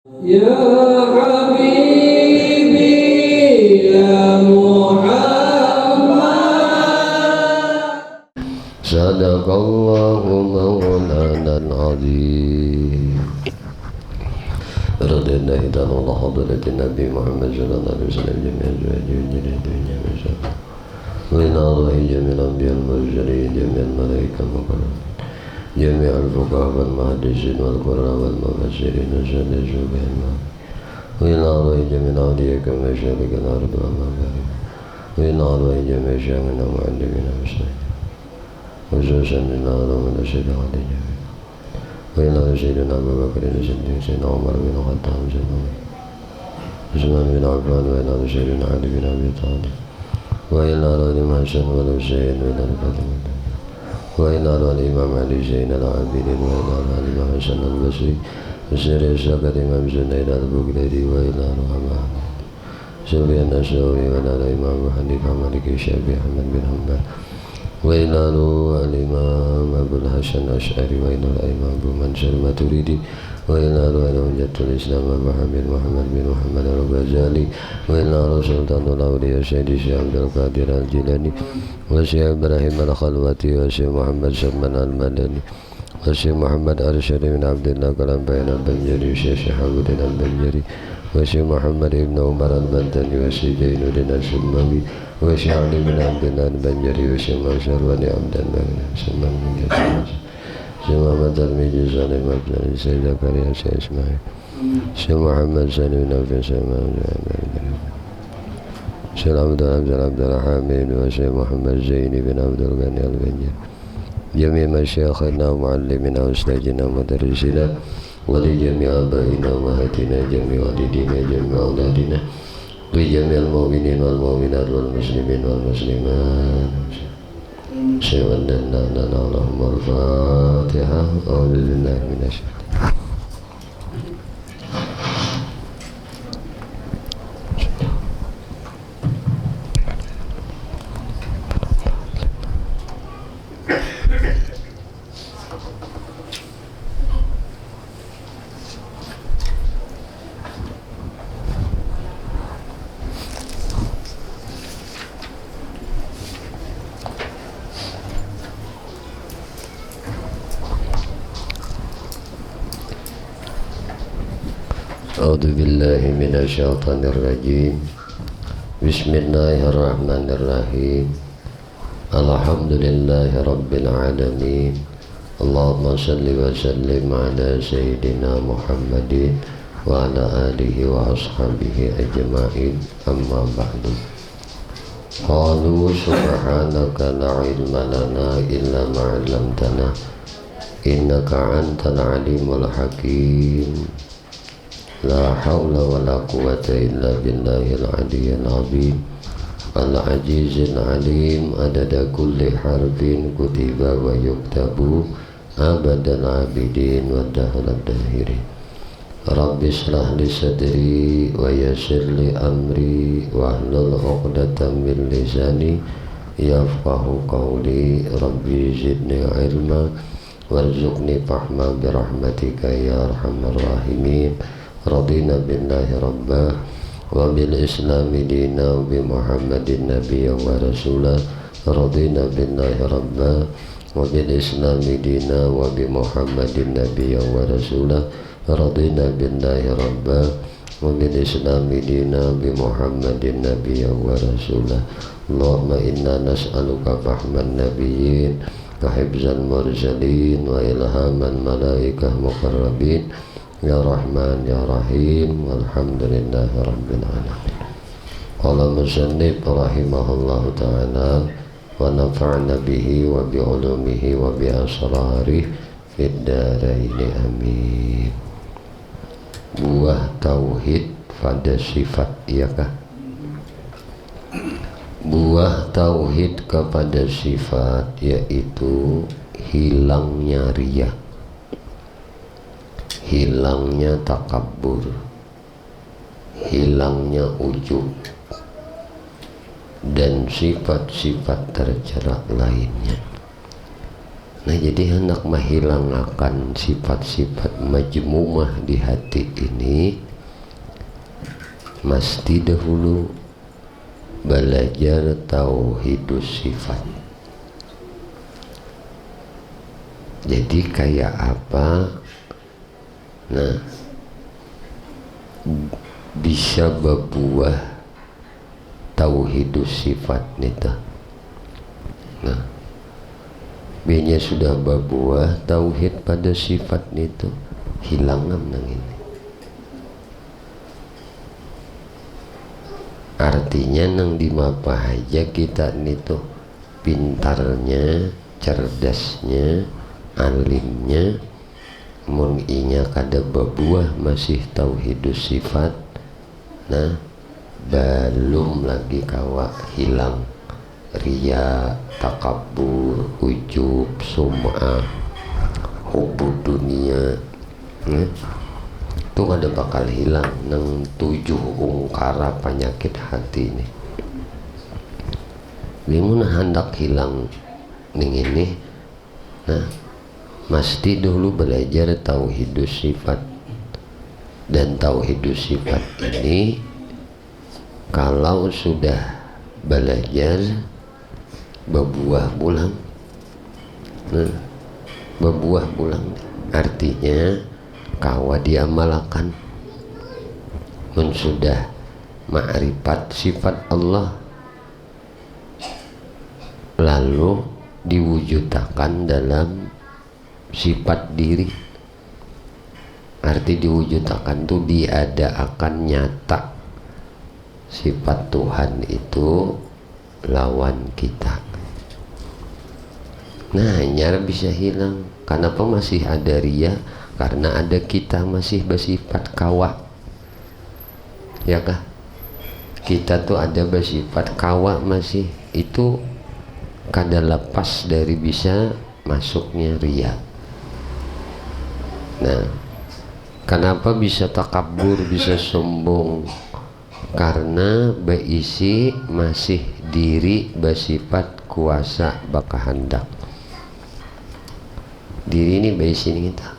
Ya Habibi ya Muhammad. Sadaqallahu mawlana al-azim. Radina hidan Allah hadratin Nabi Muhammad sallallahu alaihi wasallam jami'an zuhadi dunya masyarakat wa ila Allahi jami'al anbiya al-mursalin jami'al malaika al-mukarramin jami'al fuqaha wal muhaddisin wal qurra wal mufassirin sallallahu wa ila Allahi jami'al awliya kama syarika al-ardu wa magharib wa ila Allahi jami'al syamina mu'allimina muslimin wa sallallahu ala sayyidina Muhammad wa ila sayyidina Abu Bakr sayyidina Umar bin Khattab sayyidina Utsman bin Affan wa ila sayyidina Ali bin Abi Thalib wa ila Hasan wa Husain wa ila Fatimah wa ila Imam Ali Zain al-Abidin wa ila Imam Hasan al-Basri wa sirri syakat Imam Junaid al-Baghdadi wa ila Muhammad Sufyan as-Sawri wa ila Imam Hanifah Maliki Syafi'i Ahmad bin Hanbal wa ila al-Imam Abu Hasan Asy'ari wa ila Imam Abu Mansur Maturidi wa ila Hujjatul Islam Abu Hamid Muhammad bin Muhammad al-Ghazali wa ila Sultanul Awliya Sayyidi Syekh Abdul Qadir al-Jilani wa Syekh Ibrahim al-Khalwati wa Syekh Muhammad Salman al-Madani wa Syekh Muhammad Arsyad bin Abdullah Kalambayan al-Banjari Syekh Syahabuddin al-Banjari wa Syekh Muhammad ibn Umar al-Bantani wa Syekh Jainuddin al-Sulmawi wa Syekh Ali bin Abdullah al-Banjari wa Syekh Masyar wa Ni'amdan Salman bin Jasad Syekh Muhammad al-Mijiz al-Mabdani Syekh Zakaria Syekh Ismail Syekh Muhammad Salim bin Afin Syekh Syekh Abdul Hamid wa Syekh Muhammad Zaini bin Abdul Ghani al-Banjari Jami' masyayikhina wa mu'allimina wa ustazina wa mudarrisina wa li jami' abaina wa mahatina jami' walidina jami' auladina wa jami' al-mu'minin wal mu'minat wal muslimin wal muslimat Sayyidina Allahumma al-Fatiha a'udzu billahi minasy A'udzu billahi minasyaitonir rajim. Bismillahirrahmanirrahim. Alhamdulillahi rabbil alamin. Allahumma shalli wa sallim ala sayyidina Muhammadin wa ala alihi wa ashabihi ajma'in. Amma ba'du. Qalu subhanaka la ilma lana illa ma 'allamtana innaka antal alimul hakim. La hawla wa la quwwata illa billahil aliyyil azim al-azizil alim adada kulli harfin kutiba wa yuktabu abadal abidin wa dahral dahirin. Rabbi shrah li sadri wa yassir li amri wa hlul 'uqdatam min lisani yafqahu qawli. Rabbi zidni ilma warzuqni fahma birahmatika ya arhamar rahimin. Radina billahi rabbah wa bil islami dina wa bi muhammadin nabiyya wa rasulah. Radina billahi rabbah wa bil islami dina wa bi muhammadin nabiyya wa rasulah. Radina billahi rabbah wa bil islami dina bi muhammadin nabiyya wa rasulah. Allahumma inna nas'aluka fahman nabiyyin wa hifzal mursalin wa ilhaman malaikah muqarrabin ya Rahman ya Rahim walhamdulillahi rabbil alamin. Qala musannif rahimahullahu ta'ala wa nafa'na bihi wa bi ulumihi wa bi asrarih fid daraini amin. Buah tauhid pada sifat, iyakah? Buah tauhid kepada sifat yaitu hilangnya riya, hilangnya takabur, hilangnya ujub, dan sifat-sifat tercela lainnya. Nah, jadi hendak menghilangkan sifat-sifat majmumah di hati ini, mesti dahulu belajar tauhidus sifat. Jadi kayak apa? Nah, bisa berbuah tauhidus sifat nita. Nah, B-nya sudah berbuah tauhid pada sifat itu, hilang nang ini. Artinya nang dimapa aja kita itu pintarnya, cerdasnya, alimnya, menginya kada berbuah masih tauhidus sifat. Nah, belum lagi kawa hilang riya, takabur, ujub, sum'ah, hubud dunia. Itu kada bakal hilang nang 7 ungkara penyakit hati ini. Bimun hendak hilang ning ini. Nah, mesti dulu belajar tauhidus sifat. Dan tauhidus sifat ini kalau sudah belajar berbuah bulang. Nah, berbuah bulang artinya kawa diamalkan. Mun sudah ma'rifat sifat Allah lalu diwujudkan dalam sifat diri. Arti diwujudkan itu diadakan nyata. Sifat Tuhan itu lawan kita. Nah, nyara bisa hilang. Kenapa masih ada ria? Karena ada kita masih bersifat kawa. Ya kah? Kita tuh ada bersifat kawa masih. Itu kada lepas dari bisa masuknya ria. Nah, kenapa bisa takabur, bisa sombong? Karena berisi masih diri bersifat kuasa bakahandak. Diri ini berisi kita.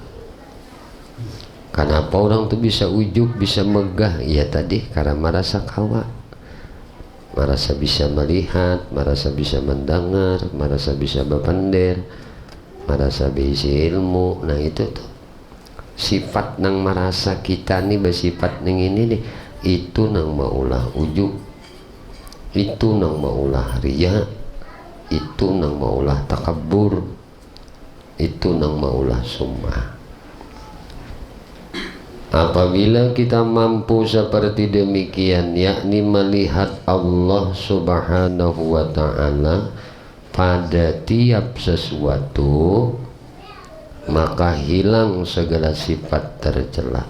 Kenapa orang tuh bisa ujub, bisa megah? Ya tadi karena merasa kawa, merasa bisa melihat, merasa bisa mendengar, merasa bisa berpender, merasa berisi ilmu. Nah, itu tuh sifat nang merasa kita nih bersifat ning ini nih, itu nang maulah ujub, itu nang maulah riya, itu nang maulah takabur, itu nang maulah sum'ah. Apabila kita mampu seperti demikian, yakni melihat Allah Subhanahu wa ta'ala pada tiap sesuatu, maka hilang segala sifat tercela.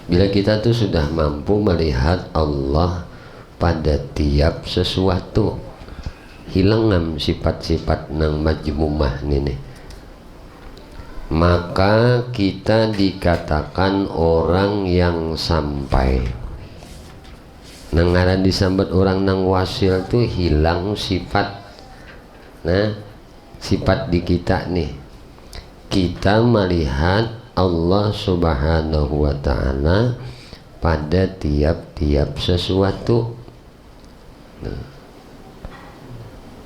Bila kita tuh sudah mampu melihat Allah pada tiap sesuatu, hilang nam sifat-sifat nang majmumah ini, maka kita dikatakan orang yang sampai. Nang ngaran disambat orang nang wasil tuh hilang sifat. Nah, sifat di kita nih, kita melihat Allah Subhanahu wa ta'ala pada tiap-tiap sesuatu. Nah,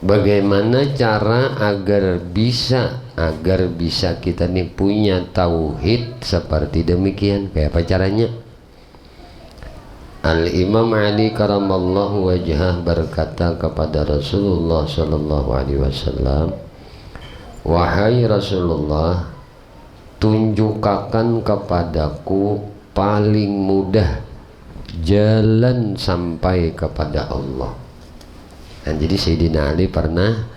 bagaimana cara agar bisa kita nih punya tauhid seperti demikian? Kayak apa caranya? Al-Imam Ali karamallahu wajhah berkata kepada Rasulullah sallallahu alaihi wasallam, wahai Rasulullah, tunjukkan kepadaku paling mudah jalan sampai kepada Allah. Nah, jadi Sayyidina Ali pernah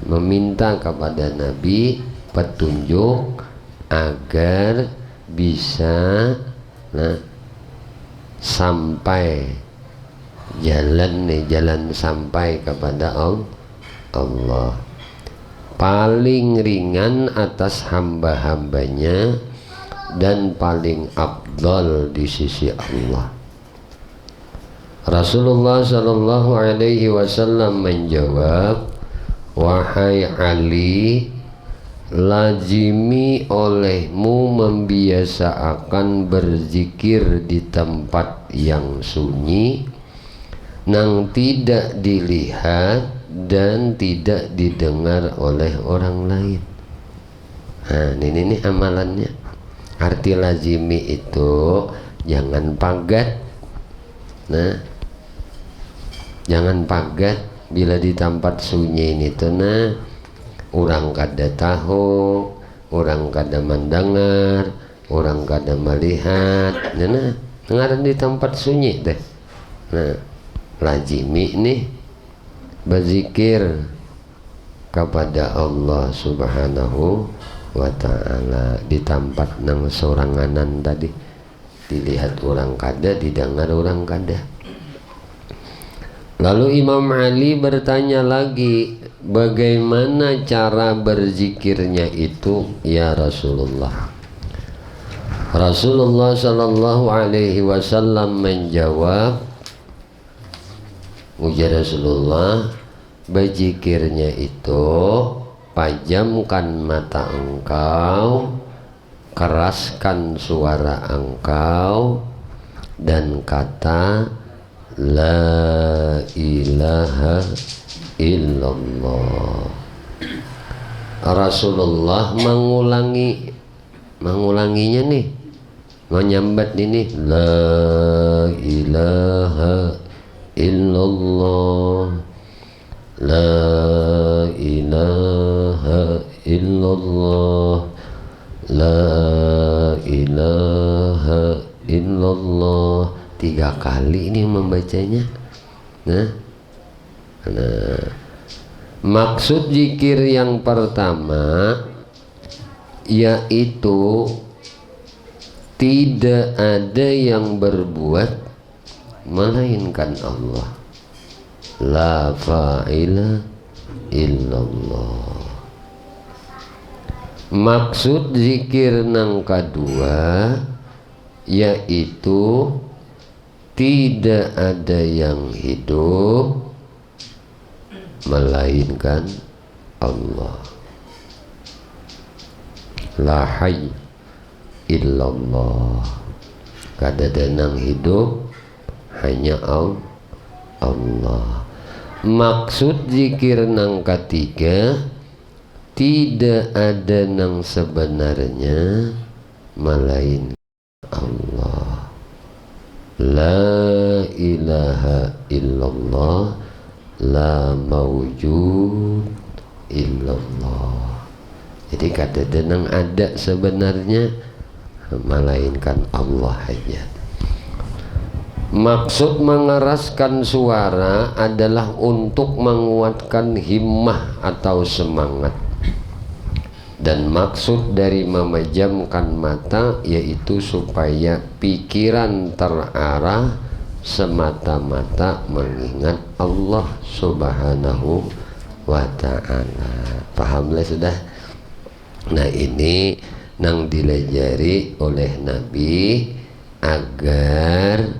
meminta kepada Nabi petunjuk agar bisa sampai jalan sampai kepada Allah. Paling ringan atas hamba-hambanya dan paling afdal di sisi Allah. Rasulullah sallallahu alaihi wasallam menjawab, wahai Ali, lazimi olehmu membiasakan berzikir di tempat yang sunyi, nang tidak dilihat dan tidak didengar oleh orang lain. Nah, ini amalannya. Arti lazimi itu jangan pagat. Nah, jangan pagat bila di tempat sunyi ini tuh, nah, orang kada tahu, orang kada mendengar, orang kada melihat. Nah, ngaran di tempat sunyi teh. Nah, lazimi nih berzikir kepada Allah Subhanahu wa ta'ala di tempat nang soranganan tadi, dilihat orang kada, didengar orang kada. Lalu Imam Ali bertanya lagi, bagaimana cara berzikirnya itu ya Rasulullah? Rasulullah sallallahu alaihi wasallam menjawab, ujar Rasulullah, berzikirnya itu pajamkan mata engkau, keraskan suara engkau, dan kata la ilaha illallah. Rasulullah mengulanginya nih, menyambat ini la ilaha illallah, la ilaha illallah, la ilaha illallah. 3 kali ini membacanya. Nah, maksud zikir yang pertama yaitu tidak ada yang berbuat melainkan Allah. La fa'ila illallah. Maksud zikir nang kedua yaitu tidak ada yang hidup melainkan Allah. La hayy illallah. Kada ada nang hidup, hanya Allah. Maksud zikir nang ketiga, tidak ada nang sebenarnya melainkan Allah. La ilaha illallah, la mawjud illallah. Jadi kata denang ada sebenarnya melainkan Allah aja. Maksud mengeraskan suara adalah untuk menguatkan himmah atau semangat. Dan maksud dari memejamkan mata yaitu supaya pikiran terarah semata-mata mengingat Allah Subhanahu wa ta'ala. Pahamlah sudah? Nah, ini nang dilajari oleh Nabi agar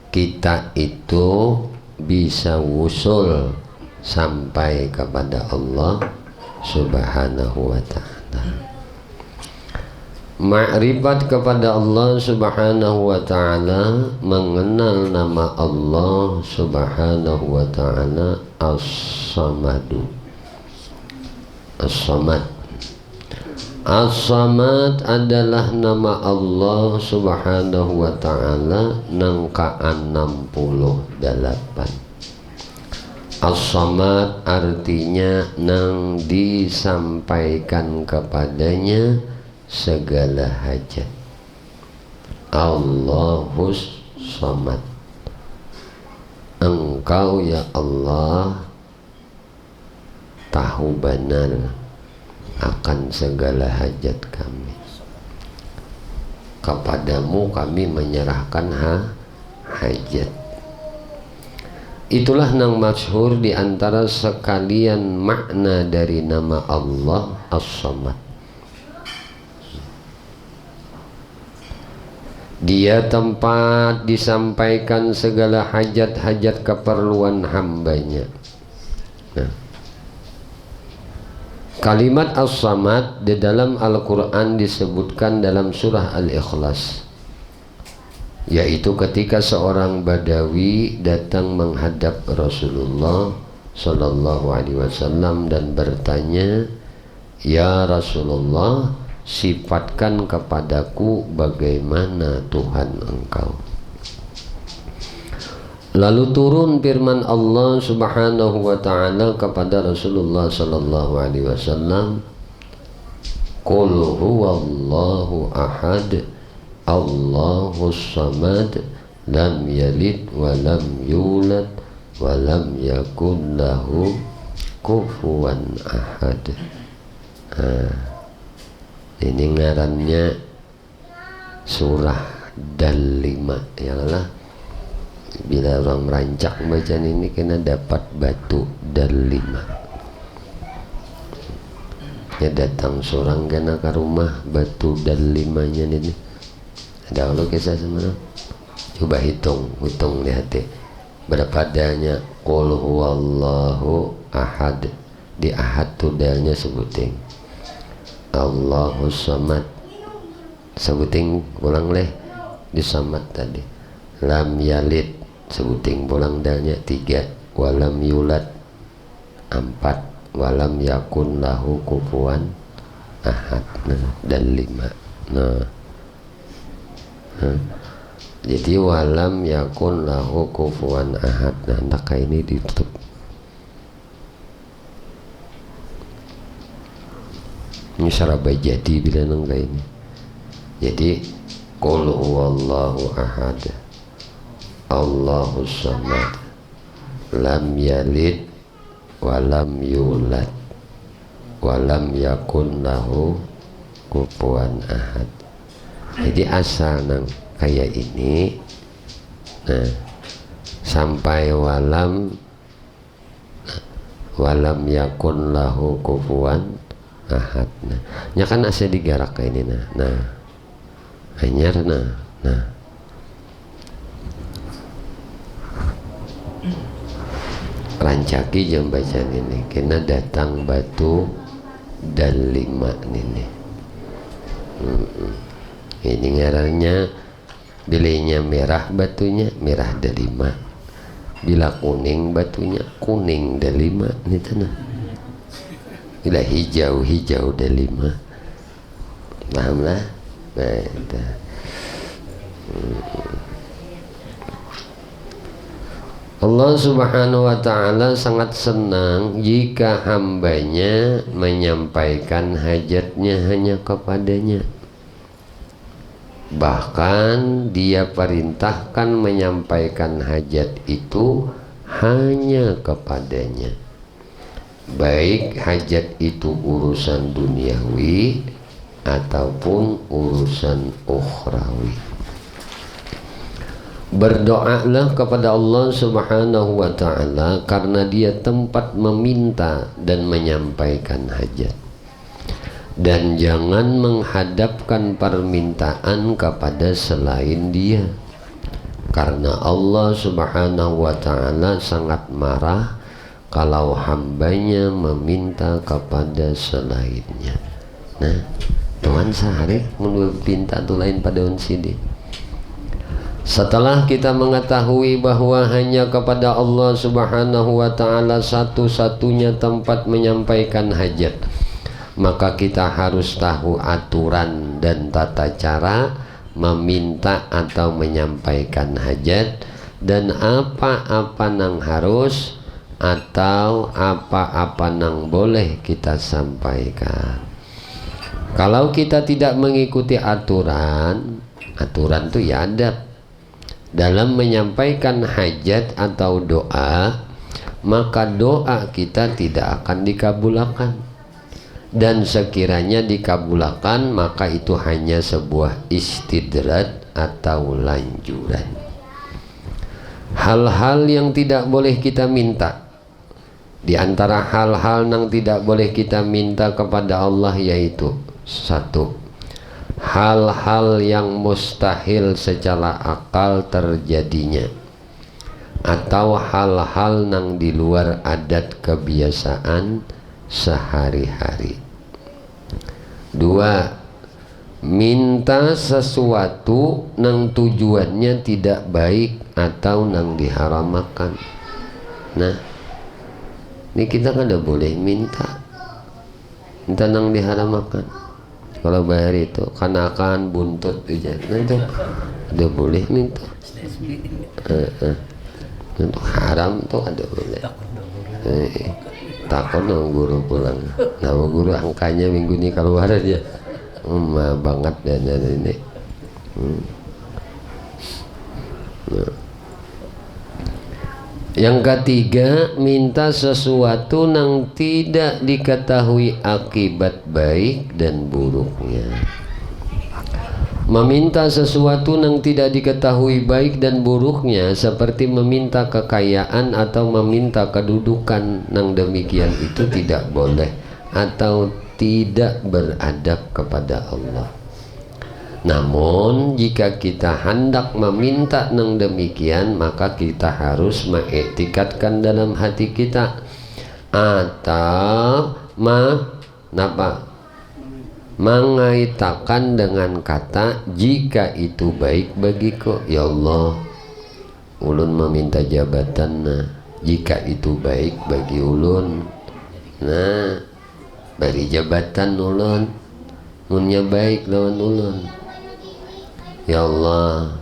kita itu bisa wusul sampai kepada Allah Subhanahu wa ta'ala. Ma'rifat kepada Allah Subhanahu wa ta'ala, mengenal nama Allah Subhanahu wa ta'ala As-Samadu. As-Samad. As-Samad adalah nama Allah Subhanahu wa ta'ala nang ka-68. As-Samad artinya nang disampaikan kepadanya segala hajat. Allahus Samad. Engkau ya Allah tahu benar akan segala hajat kami. Kepadamu kami menyerahkan hajat. Itulah nang masyhur di antara sekalian makna dari nama Allah As-Samad. Dia tempat disampaikan segala hajat-hajat keperluan hambanya. Nah, kalimat As-Samad di dalam Al-Quran disebutkan dalam surah Al-Ikhlas, yaitu ketika seorang Badawi datang menghadap Rasulullah Sallallahu Alaihi Wasallam dan bertanya, "Ya Rasulullah, sifatkan kepadaku bagaimana Tuhan Engkau." Lalu turun firman Allah Subhanahu wa taala kepada Rasulullah sallallahu alaihi wasallam, "Qul huwallahu ahad, Allahus samad, lam yalid wa lam yulad wa lam yakul lahu kufuwan ahad." Ini ngarannya surah Dal-5, ya lah. Bila orang merancak bacaan ini kena dapat batu Dal-5. Ya datang seorang kena ke rumah batu Dal-5-nya ini. Ada kalau kisah sebenarnya. Coba hitung di hati. Berapa adanya qul huwallahu ahad. Di ahad tu dalnya sebuting. Allahus samad. Sebuting pulang leh di samad tadi. Lam yalid sebuting pulang dalnya 3, walam yulad 4, walam yakun lahu kufuwan ahad. Dan 5. Jadi walam yakun lahu kufuwan ahad. Nah, ini ditutup. Ini syarabai jadi bila nangka ini. Jadi qul huwallahu ahad, Allahus samad, lam yalid walam yulad walam yakun lahu kufuwan ahad. Jadi asal nang kayak ini, nah, sampai walam yakun lahu kufuwan ahad. Nah, nya kan asal digarak kayak ini. Nah hanyar nah rancaki jam bacaan ini kena datang batu Dal-5 ini. Ini ngarannya bilanya merah batunya merah Dal-5, bila kuning batunya kuning Dal-5 ini tanah, bila hijau Dal-5. Paham lah? Nah, itu. Allah Subhanahu wa ta'ala sangat senang jika hambanya menyampaikan hajatnya hanya kepadanya. Bahkan dia perintahkan menyampaikan hajat itu hanya kepadanya, baik hajat itu urusan duniawi ataupun urusan ukhrawi. Berdoalah kepada Allah Subhanahu wa ta'ala karena dia tempat meminta dan menyampaikan hajat. Dan jangan menghadapkan permintaan kepada selain dia, karena Allah Subhanahu wa ta'ala sangat marah kalau hambanya meminta kepada selainnya. Nah, Tuhan sehari menurut pinta tu lain pada unsidi. Setelah kita mengetahui bahwa hanya kepada Allah Subhanahu wa ta'ala satu-satunya tempat menyampaikan hajat, maka kita harus tahu aturan dan tata cara meminta atau menyampaikan hajat, dan apa-apa nang harus atau apa-apa nang boleh kita sampaikan. Kalau kita tidak mengikuti aturan itu ya adab dalam menyampaikan hajat atau doa, maka doa kita tidak akan dikabulkan. Dan sekiranya dikabulkan, maka itu hanya sebuah istidrat atau lanjuran. Hal-hal yang tidak boleh kita minta, di antara hal-hal yang tidak boleh kita minta kepada Allah yaitu 1, hal-hal yang mustahil secara akal terjadinya. atau hal-hal nang di luar adat kebiasaan sehari-hari. Dua, minta sesuatu nang tujuannya tidak baik atau nang diharamakan. Nah, ini kita kan udah boleh minta nang diharamakan. Kalau bayar itu kanakan buntut aja, nah itu udah boleh minta. Itu haram tuh ada boleh. Takut dong guru pulang. Nama guru angkanya minggu ini keluar aja. Banget dan ini. Nah. Yang ketiga, minta sesuatu yang tidak diketahui akibat baik dan buruknya. Meminta sesuatu yang tidak diketahui baik dan buruknya seperti meminta kekayaan atau meminta kedudukan, yang demikian itu tidak boleh atau tidak beradab kepada Allah. Namun jika kita hendak meminta yang demikian, maka kita harus mengiktikadkan dalam hati kita atau mengaitakan dengan kata jika itu baik bagiku. Ya Allah, ulun meminta jabatan, nah jika itu baik bagi ulun, nah beri jabatan ulun, munnya baik lawan ulun. Ya Allah,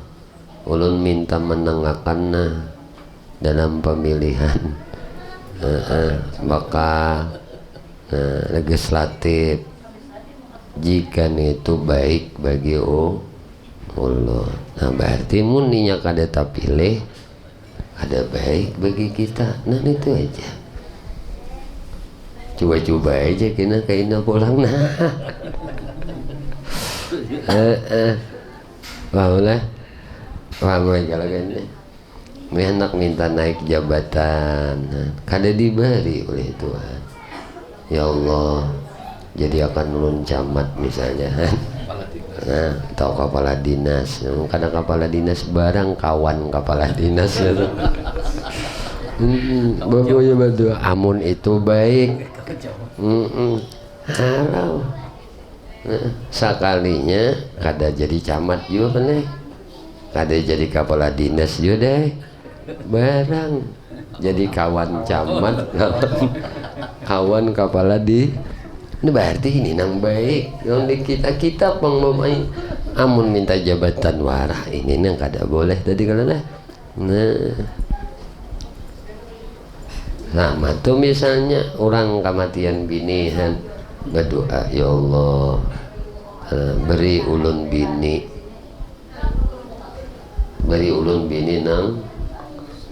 ulun minta menengahkan nah dalam pemilihan bakal legislatif, jika itu baik bagi ulun. Nah berarti muninya kada tapilih, ada baik bagi kita. Nah itu aja, coba-coba aja kena pulang nah. Paham kalau gini, hendak minta naik jabatan, kada diberi oleh Tuhan. Ya Allah, jadi akan ulun camat misalnya, nah, atau kepala dinas. Kadang kepala dinas barang kawan kepala dinas itu. Bapak betul, amun itu baik. Haram. Sekalinya kada jadi camat juga nih, kada jadi kepala dinas juga deh, barang jadi kawan camat, kawan kepala di. Ini berarti ini nang baik yang di kita pengmamain. Amun minta jabatan warah ini nang kada boleh tadi kalau nah. Sama tuh misalnya orang kematian bini kan berdoa, ya Allah beri ulun bini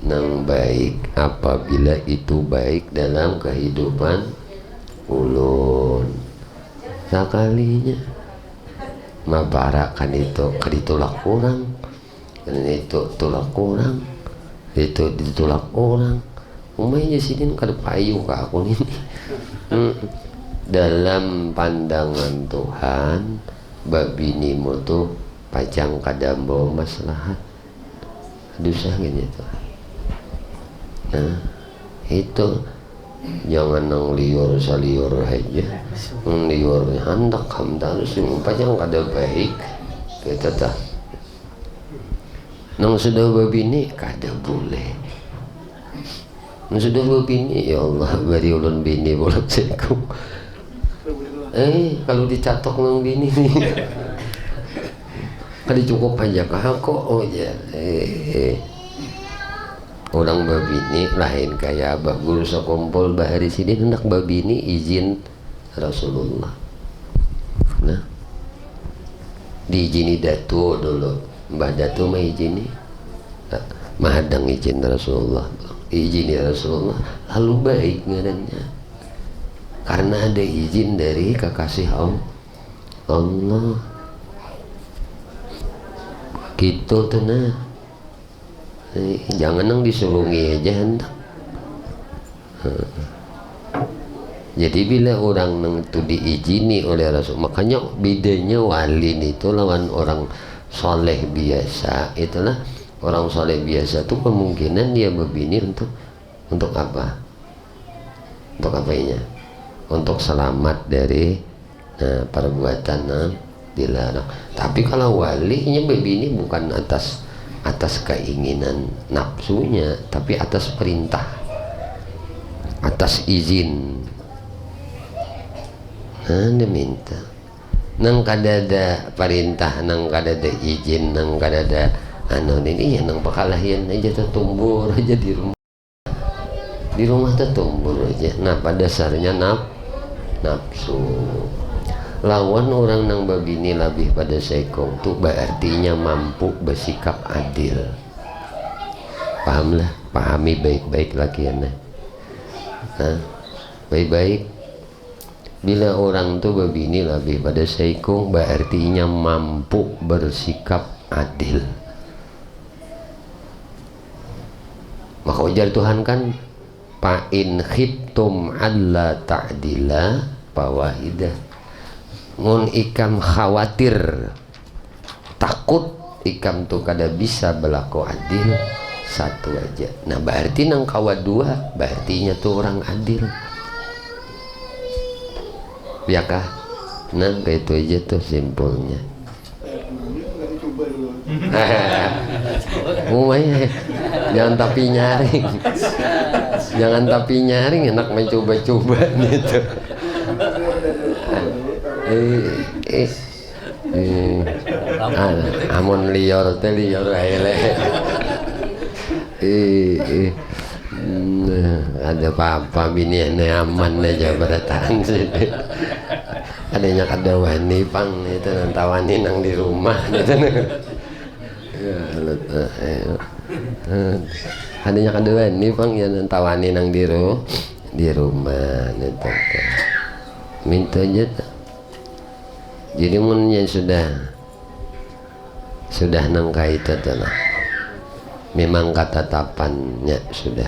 nang baik apabila itu baik dalam kehidupan ulun. Sekalinya mabarakan itu ditolak orang, dan itu tolak orang, itu ditolak orang. Umumnya sini kada payu ke aku ini. Dalam pandangan Tuhan, babinimu tuh pacang kada bawa maslahat, dosa gitu. Nah itu jangan nang liur saliur aja, liur hendak hamdalus pacang kada baik kita tah. Nang sudah babini kada boleh. Sudah begini, ya Allah beri ulun bini bolak seku. Kalau dicatok nang bini nih, kali cukup aja aku. Oh ya, orang babini lain kayak abah guru sekumpul bahari sini hendak babini izin Rasulullah. Nah, diizini datu dulu, mbah datu mah izini, mahadang izin Rasulullah. Izin ya Rasulullah, lalu baik ngarannya karena ada izin dari kekasih Allah gitu tuh. Nah jangan nang disulungi aja hendak. Jadi bila orang nang itu diizini oleh Rasul, makanya bedanya wali itu lawan orang soleh biasa itulah. Orang soleh biasa tuh kemungkinan dia berbini untuk apa? Untuk apanya? Untuk selamat dari perbuatan dilarang. Tapi kalau walinya berbini bukan atas keinginan nafsunya, tapi atas perintah, atas izin. Dia minta. Nang kadada perintah, nang kadada izin, nang kadada ini ya nang pakalahian aja tertumbur aja di rumah tertumbur aja. Nah pada dasarnya nafsu. Lawan orang nang babini lebih pada sekong tuh berartinya mampu bersikap adil. Pahamlah, pahami baik-baik lagi ya. Baik-baik. Bila orang tuh babini lebih pada sekong berartinya mampu bersikap adil. Maka ujar Tuhan kan, fa in khiftum alla ta'dila fawahidah. Mun ikam khawatir takut ikam tuh kada bisa berlaku adil, satu aja. Nah berarti nang kawat dua berartinya tuh orang adil ya kah? Nah kayak itu aja tuh simpulnya. Jangan tapi nyaring, jangan tapi nyaring, enak mencoba-coba gitu. Amun lior teh lior ae le. Ada apa-apa bini aman aja berdatang sini. Adanya kada wani pang itu nantawani nang di rumah gitu. Adanya kada wani pang ya nantawani nang di rumah gitu. Minta aja. Jadi munnya sudah nang kaitan lah. Memang ketetapannya sudah.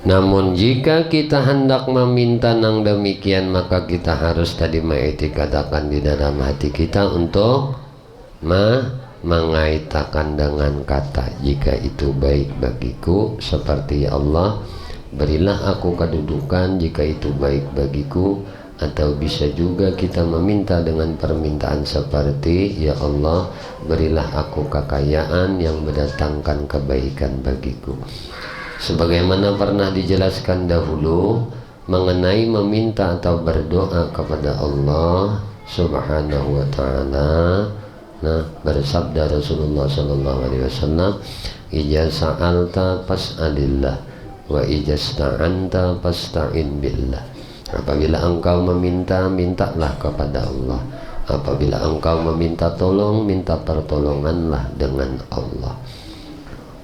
Namun jika kita hendak meminta nang demikian, maka kita harus tadi mengiktikadakan di dalam hati kita untuk mengaitakan dengan kata, jika itu baik bagiku, seperti Allah, berilah aku kedudukan jika itu baik bagiku. Atau bisa juga kita meminta dengan permintaan seperti, ya Allah, berilah aku kekayaan yang mendatangkan kebaikan bagiku. Sebagaimana pernah dijelaskan dahulu mengenai meminta atau berdoa kepada Allah Subhanahu wa ta'ala. Nah, bersabda Rasulullah sallallahu alaihi wasallam, "Ija sa'alta fas'alillah wa ija sta'anta fasta'in billah." Apabila engkau meminta, mintalah kepada Allah. Apabila engkau meminta tolong, minta pertolonganlah dengan Allah.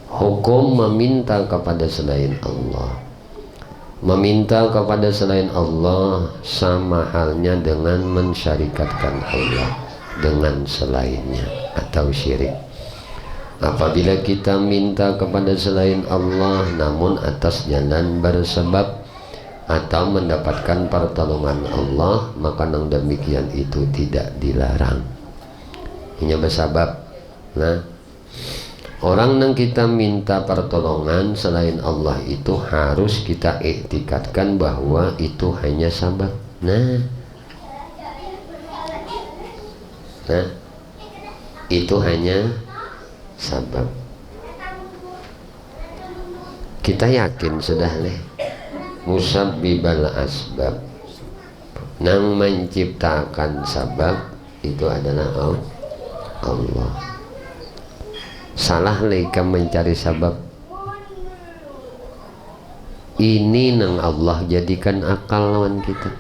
Hukum meminta kepada selain Allah. Meminta kepada selain Allah sama halnya dengan mensyarikatkan Allah dengan selainnya atau syirik. Apabila kita minta kepada selain Allah namun atas jalan bersebab atau mendapatkan pertolongan Allah, maka yang demikian itu tidak dilarang. Hanya bersabab. Nah, orang yang kita minta pertolongan selain Allah itu harus kita iktikadkan bahwa itu hanya sabab. Nah, itu hanya sabab. Kita yakin sudah nih. Musabbibal asbab, nang menciptakan sabab itu adalah Allah. Salah leka mencari sabab. Ini nang Allah jadikan akal lawan kita.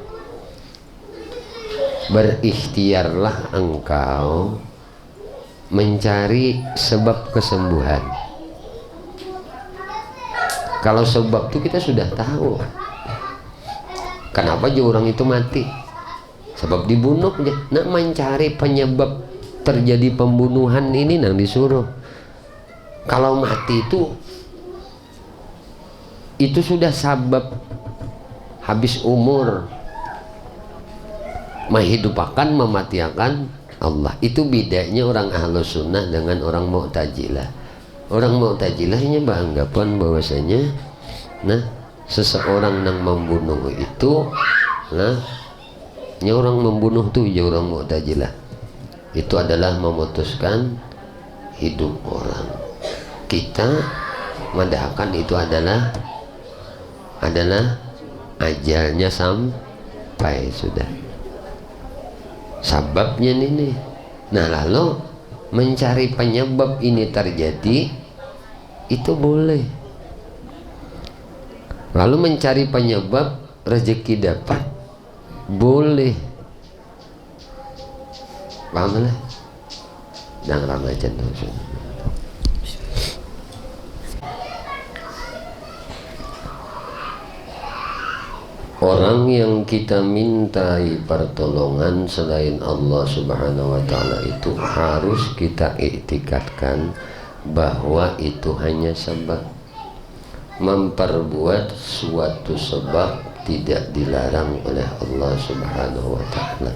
Berikhtiarlah engkau mencari sebab kesembuhan. Kalau sebab itu kita sudah tahu. Kenapa aja orang itu mati? Sebab dibunuh aja. Nah, mencari penyebab terjadi pembunuhan ini nang disuruh. Kalau mati itu sudah sabab habis umur. menghidupakan, mematiakan Allah. Itu bedanya orang Ahlus Sunnah dengan orang Mu'tazilah. Orang Mu'tazilahnya beranggapan bahwasanya seseorang yang membunuh itu orang membunuh tuh ya orang Mu'tazilah itu adalah memutuskan hidup orang. Kita mendahkan itu adalah ajalnya sampai sudah. Sababnya ini. Nah, lalu mencari penyebab ini terjadi itu boleh. Lalu mencari penyebab rezeki dapat boleh. Paham lah? Dan Ramadan tuh. Orang yang kita mintai pertolongan selain Allah Subhanahu wa Ta'ala itu harus kita iktikadkan bahwa itu hanya sebab. Memperbuat suatu sebab tidak dilarang oleh Allah Subhanahu wa Ta'ala.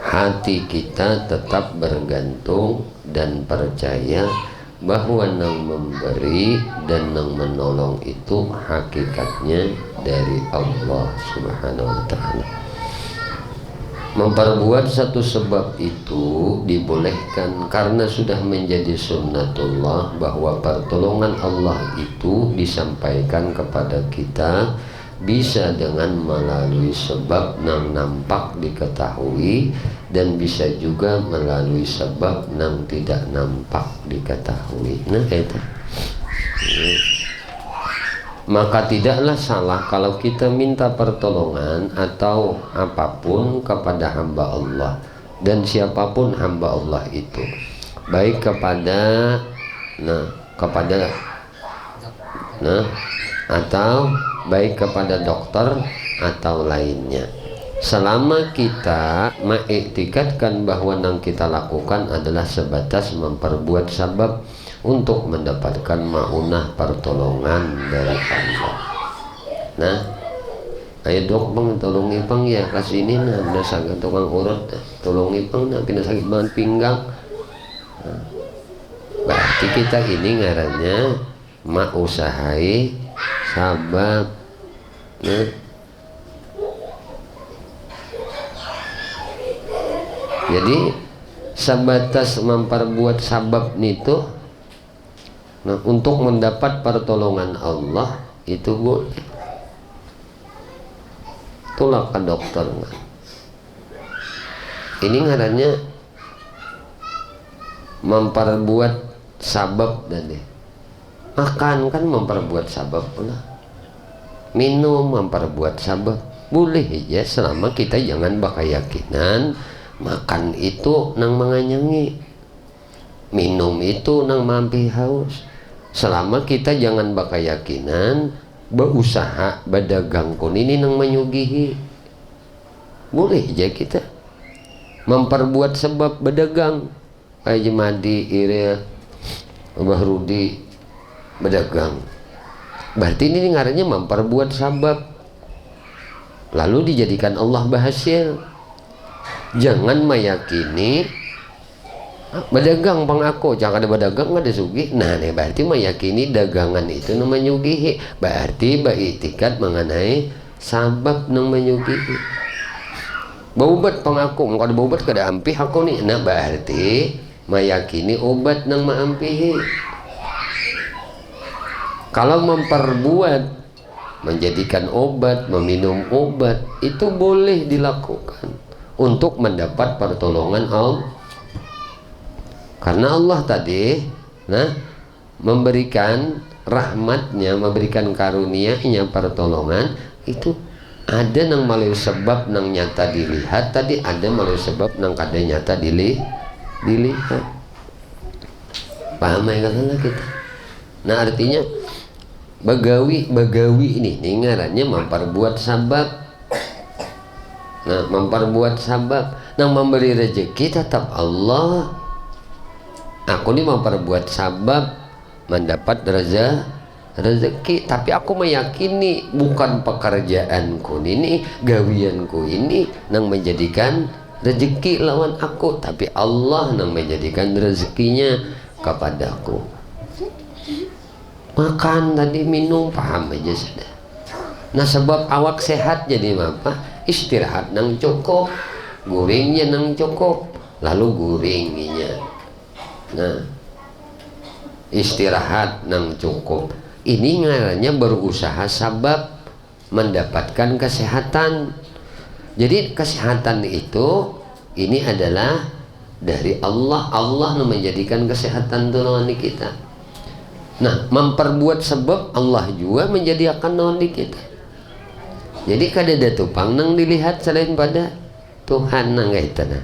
Hati kita tetap bergantung dan percaya bahwa yang memberi dan yang menolong itu hakikatnya dari Allah Subhanahu wa Ta'ala. Memperbuat satu sebab itu dibolehkan karena sudah menjadi sunnatullah bahwa pertolongan Allah itu disampaikan kepada kita bisa dengan melalui sebab yang nampak diketahui dan bisa juga melalui sebab yang tidak nampak diketahui. Nah, itu. Maka tidaklah salah kalau kita minta pertolongan atau apapun kepada hamba Allah, dan siapapun hamba Allah itu, baik kepada atau baik kepada dokter atau lainnya, selama kita mengiktikadkan bahwa yang kita lakukan adalah sebatas memperbuat sebab untuk mendapatkan maunah pertolongan dari Allah. Nah, ayo dok bang, tolong ipang ya kasih ini nah sakit tukang urut, tolong ipang nah kena sakit banget pinggang. Nah, berarti kita ini ngarannya usahai sabab. Nah, jadi sebatas memperbuat sabab itu. Nah, untuk mendapat pertolongan Allah itu boleh. Itulah ke dokter. Ini ngarannya memperbuat sabab tadi. Makan kan memperbuat sabab pula. Minum memperbuat sabab. Boleh ya selama kita jangan berkeyakinan makan itu nang menganyangi, minum itu nang mampi haus. Selama kita jangan berkeyakinan berusaha berdagang kun ini nang menyugihi, boleh aja kita memperbuat sebab berdagang. Haji Madi, Ire, Abah Rudi berdagang, berarti ini ngarannya memperbuat sebab lalu dijadikan Allah berhasil. Jangan meyakini berdagang bang aku, jangan ada berdagang nggak ada sugi. Nah nih berarti meyakini dagangan itu namanya menyugihi, berarti beriktikad mengenai sabab nang menyugihi. Baubat bang aku, kalau ada baubat kada ampih aku nih, nah berarti meyakini obat nang maampihi. Kalau memperbuat, menjadikan obat, meminum obat itu boleh dilakukan untuk mendapat pertolongan Allah. Karena Allah tadi memberikan rahmatnya, memberikan karunia-Nya pertolongan itu ada nang melalui sebab nang nyata dilihat tadi, ada melalui sebab nang kada nyata dilihat. Paham ya katalah kita. Nah artinya bagawi ini ngarannya memperbuat sabab. Nah memperbuat sabab nang memberi rezeki tetap Allah. Aku ini memperbuat sabab mendapat rezeki, tapi aku meyakini bukan pekerjaanku ini, gawianku ini nang menjadikan rezeki lawan aku, tapi Allah nang menjadikan rezekinya kepadaku. Makan tadi, minum, paham aja sudah. Nah sebab awak sehat jadi apa? Istirahat nang cukup, guringnya nang cukup, lalu guringnya. Nah istirahat nang cukup ini ngarannya berusaha sabab mendapatkan kesehatan. Jadi kesehatan itu ini adalah dari Allah. Allah menjadikan kesehatan itu lawan kita. Nah memperbuat sebab Allah juga menjadikan lawan kita. Jadi kadada tupang nang dilihat selain pada Tuhan nang gaitana.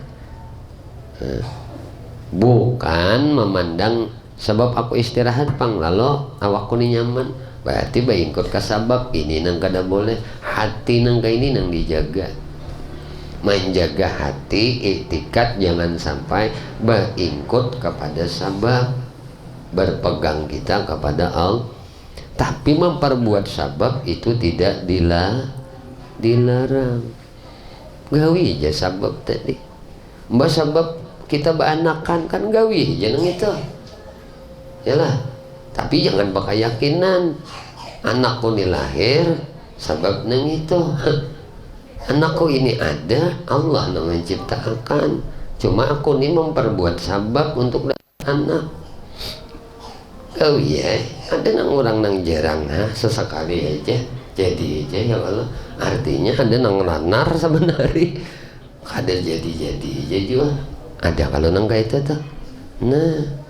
Bukan memandang sebab aku istirahat pang lalu awakku ni nyaman, berarti baingkut ke sabab ini nang kada boleh. Hati nang ka ini nang dijaga, menjaga hati iktikat jangan sampai baingkut kepada sabab, berpegang kita kepada Allah. Tapi memperbuat sabab itu tidak dilarang. Gawi aja sabab tadi, mbak sabab kita beranakan kan gawi aja nang itu. Yalah, tapi jangan pakai yakinan anakku ini lahir sebab nang itu. Anakku ini ada, Allah yang menciptakan, cuma aku ini memperbuat sabab untuk anak. Oh iya, ada nang orang nang jarang sesekali aja jadi aja ya Allah. Artinya ada nang lanar sebenarnya kada jadi aja juga ada kalau nang kayak itu tuh. Nah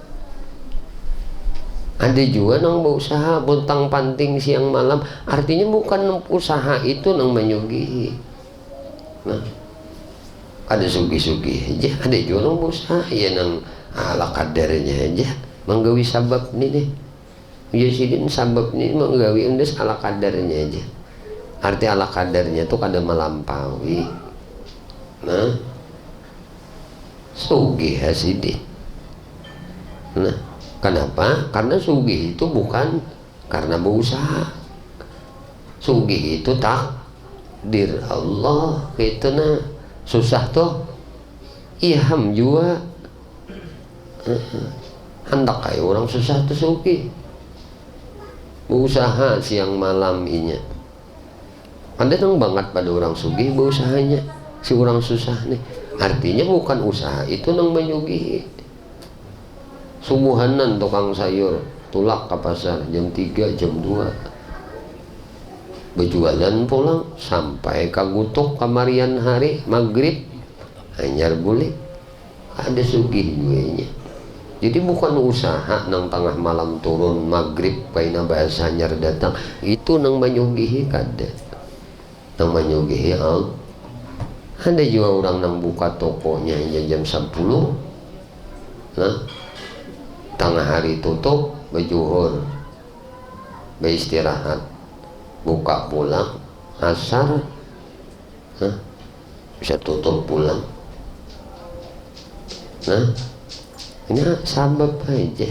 ada juga nang berusaha bontang panting siang malam, artinya bukan usaha itu nang menyugihi. Nah ada sugi-sugi aja, ada juga nang berusaha ya nang ala kadarnya aja menggawi sabab nih deh. Ya sidin sabab nih menggawi undes ala kadarnya aja. Arti ala kadarnya tuh kada melampaui. Nah sugih hasidin. Nah kenapa? Karena sugih itu bukan karena berusaha. Sugih itu takdir Allah gitu. Nah susah tuh ilham juga. Hendak kayak orang susah tuh sugih, berusaha siang malam inya. Ada nang banget pada orang sugih beusahanya, si orang susah nih. Artinya bukan usaha itu nang menyugihi. Subuhanan tukang sayur tulak ke pasar jam 3 jam 2 berjualan pulang sampai kagutuk kamarian hari maghrib anyar boleh ada sugih gue. Jadi bukan usaha nang tengah malam turun maghrib kaina bahasa anyar datang itu nang menyugihi kada nang menyugihi Allah. Ada juga orang nang buka tokonya jam 10 nah tengah hari tutup, berjuhur, beristirahat, buka pulang, asar, bisa tutup pulang. Nah, ini sabab aja.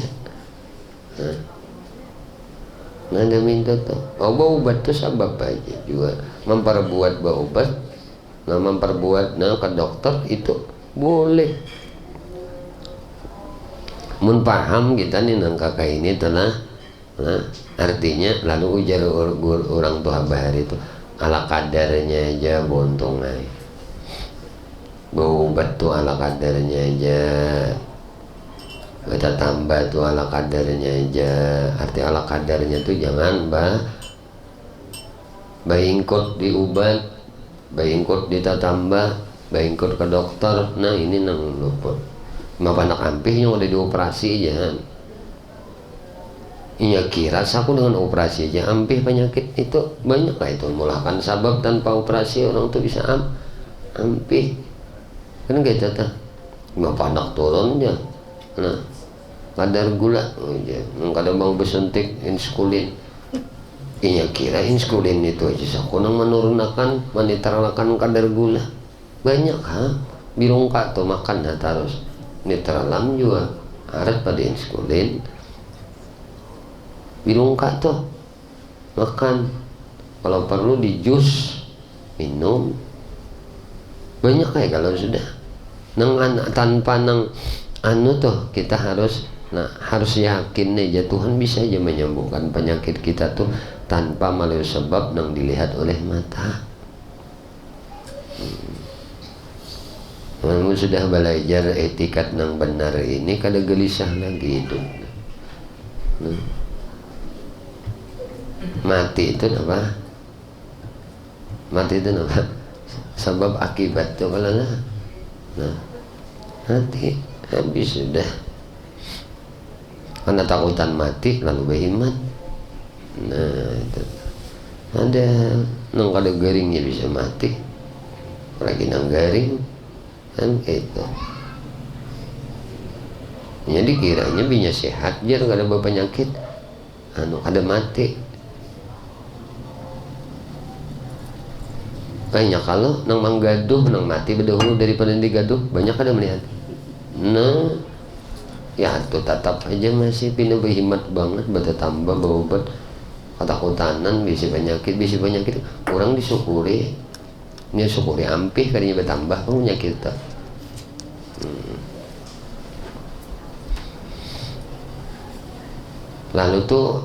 Nah, ada minta tuh, obat tuh sabab aja juga. Memperbuat obat, nah memperbuat ke dokter itu boleh. Mun paham kita nih nang kakak ini telah nah, artinya lalu ujar orang tua bahari itu ala kadarnya aja bontong ay berobat tuh ala kadarnya aja, kita tambah tuh ala kadarnya aja. Arti ala kadarnya tuh jangan baingkut diubat, baingkut ditatambah, baingkut ke dokter. Nah ini nang luput mapa anak ampihnya udah dioperasi aja. Iya kira aku dengan operasi aja ampih penyakit itu banyak lah itu mulakan sabab tanpa operasi orang tuh bisa ampih kan gitu tuh. Mapa anak turun aja. Nah kadar gula aja kadang mau bersuntik insulin. Iya kira insulin itu aja aku nang menurunkan menetralkan kadar gula banyak birungka tuh makan terus netralam juga harus pada insulin birungka tuh makan, kalau perlu di jus, minum. Banyak kayak kalau sudah tanpa tuh kita harus yakin nih Tuhan bisa aja menyembuhkan penyakit kita tuh tanpa melalui sebab yang dilihat oleh mata. Kamu sudah belajar etikat yang benar ini, kada gelisah lagi hidup. Mati itu apa? Mati itu apa? Sebab akibat itu kalau mati habis sudah. Karena takutan mati lalu berhemat. Itu ada nang kada garingnya bisa mati, lagi nang garing kan gitu. Jadi kiranya binya sehat dia kada berpenyakit kada mati. Banyak kalau nang manggaduh nang mati berdahulu daripada digaduh, banyak kada melihat. Ya itu tetap aja masih pina berhemat banget, bertambah berobat ketakutan bisa penyakit orang disyukuri. Ini syukuri ampih kadinya bertambah penyakit kita. Lalu tuh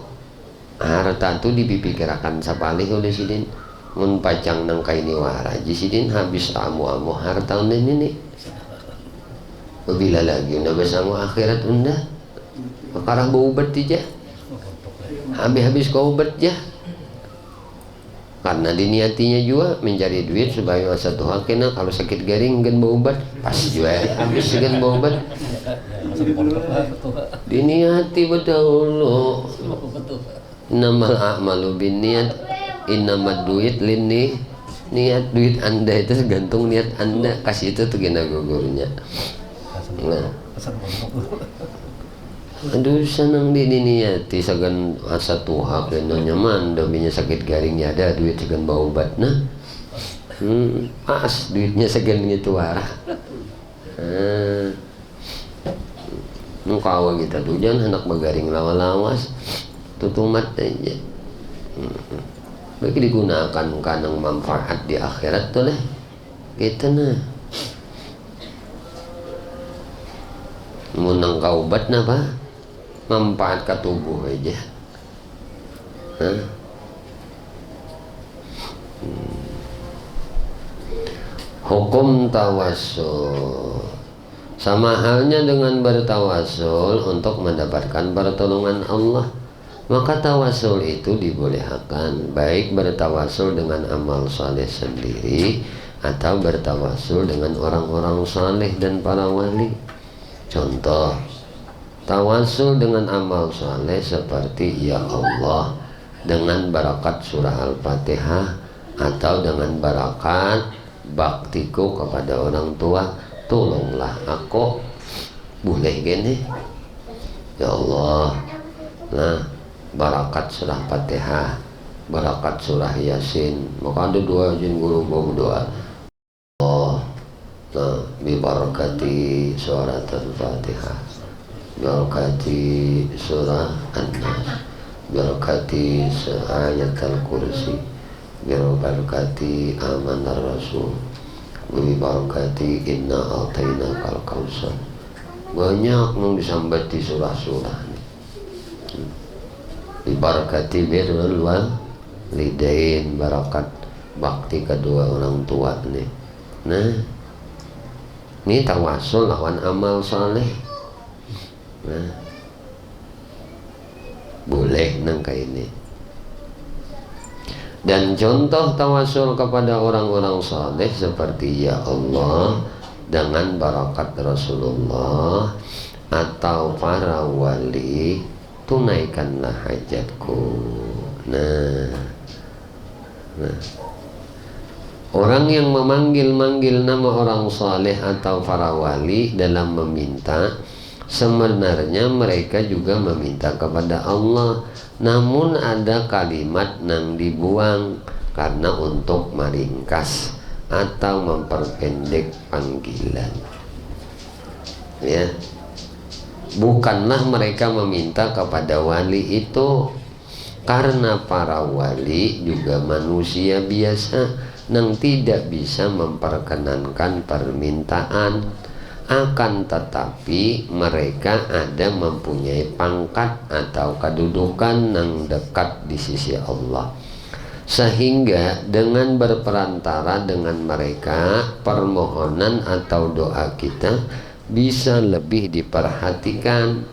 harta tuh dipikirkan sapalih oleh sidin mun pacang nang kaini wara sidin habis amu harta ini bila lagi udah bersama akhirat unda makarah berobat aja habis kau obat ya karena diniatinya juga mencari duit supaya masa Tuhan kena kalau sakit garing kan berobat pas juga habis kan berobat diniati berdahulu innamal a'malu binniat innamad duit lini niat duit anda itu gantung niat anda kasih itu tuh gina gugurnya. Aduh senang diniati sagan asa Tuhan kena nyaman dominya sakit garingnya ada duit sagan bawa obat pas duitnya sagan gitu warah kawa kita tuh jangan anak begaring lawas tutumat aja bagi digunakan kanang manfaat di akhirat tuh lah kita munang kaubat napa manfaat ke tubuh aja. Hukum tawassul sama halnya dengan bertawasul untuk mendapatkan pertolongan Allah. Maka tawasul itu dibolehkan, baik bertawasul dengan amal saleh sendiri atau bertawasul dengan orang-orang saleh dan para wali. Contoh, tawasul dengan amal saleh seperti ya Allah dengan barakat surah Al-Fatihah atau dengan barakat baktiku kepada orang tua, tolonglah aku, boleh gini ya Allah. Nah, barakat surah Fatihah, barakat surah Yasin, maka ada dua jin guru berdoa Allah. Nah, bibarakati surat Al-Fatihah, bibarakati surah An-Nas, bibarakati ayat Al-Kursi, bibarakati amanar Rasul, bibarakati inna a'tayna kal-kausar. Banyak yang disambat di surah-surah. Bibarakati birrul walidain, barakat bakti kedua orang tua nih. Nah, ini tawasul lawan amal saleh. Nah, boleh nang kayak ini. Dan contoh tawasul kepada orang-orang saleh seperti ya Allah dengan barakat Rasulullah atau para wali, tunaikanlah hajatku. Nah, orang yang memanggil-manggil nama orang saleh atau para wali dalam meminta, sebenarnya mereka juga meminta kepada Allah, namun ada kalimat yang dibuang karena untuk meringkas atau memperpendek panggilan. Ya, bukanlah mereka meminta kepada wali itu, Karena para wali juga manusia biasa yang tidak bisa memperkenankan permintaan, akan tetapi mereka ada mempunyai pangkat atau kedudukan yang dekat di sisi Allah, sehingga dengan berperantara dengan mereka permohonan atau doa kita bisa lebih diperhatikan.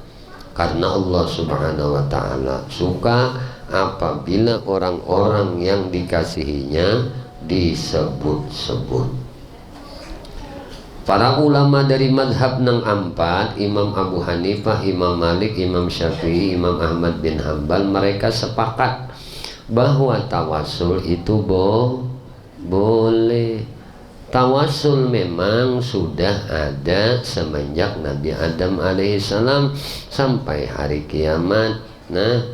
Karena Allah Subhanahu wa ta'ala suka apabila orang-orang yang dikasihinya disebut-sebut. Para ulama dari madhab nang empat, Imam Abu Hanifah, Imam Malik, Imam Syafi'i, Imam Ahmad bin Hambal, mereka sepakat bahwa tawasul itu boleh. Tawasul memang sudah ada semenjak Nabi Adam alaihissalam sampai hari kiamat. Nah,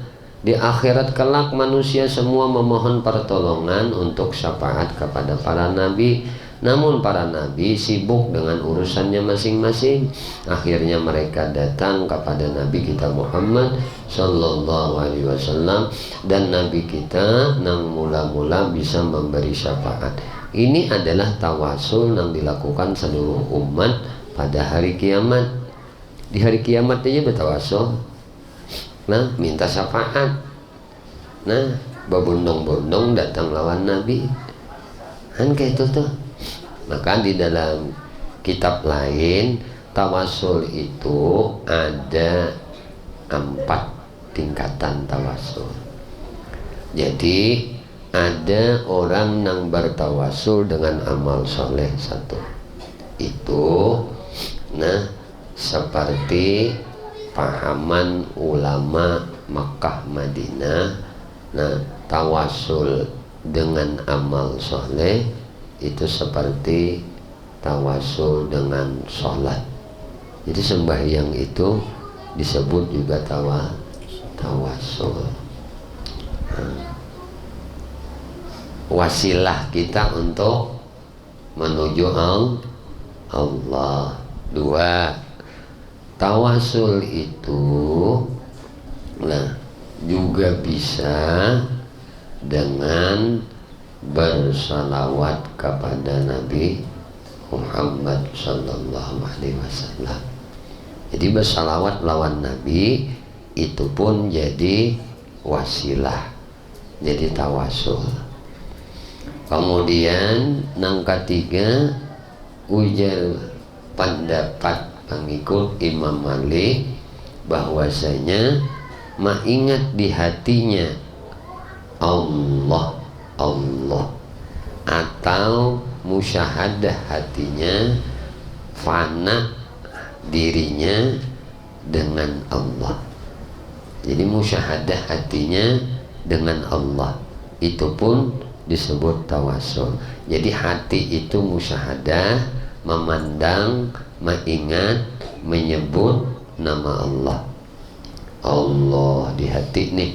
di akhirat kelak manusia semua memohon pertolongan untuk syafaat kepada para nabi. Namun para nabi sibuk dengan urusannya masing-masing. Akhirnya mereka datang kepada Nabi kita Muhammad Sallallahu Alaihi Wasallam, dan Nabi kita nang mula-mula bisa memberi syafaat. Ini adalah tawasul yang dilakukan seluruh umat pada hari kiamat. Di hari kiamat aja bertawasul. Nah, minta syafaat. Nah, berbondong-bondong datang lawan Nabi. Kan kayak itu tuh. Maka di dalam kitab lain, tawasul itu ada 4 tingkatan tawasul. Jadi ada orang yang bertawasul dengan amal soleh 1. Itu nah seperti pahaman ulama Makkah Madinah. Nah, tawasul dengan amal soleh itu seperti tawasul dengan sholat. Jadi sembahyang itu disebut juga tawasul. Wasilah kita untuk menuju Allah. 2, tawasul itu nah juga bisa dengan bersalawat kepada Nabi Muhammad Sallallahu Alaihi Wasallam. Jadi bersalawat lawan Nabi itu pun jadi wasilah, jadi tawasul. Kemudian yang ketiga, ujar pendapat pengikut Imam Malik bahwasanya mengingat di hatinya Allah atau musyahadah hatinya, fana dirinya dengan Allah. Jadi musyahadah hatinya dengan Allah itu pun disebut tawasul. Jadi hati itu musyahadah, memandang, mengingat, menyebut nama Allah. Allah di hati nih,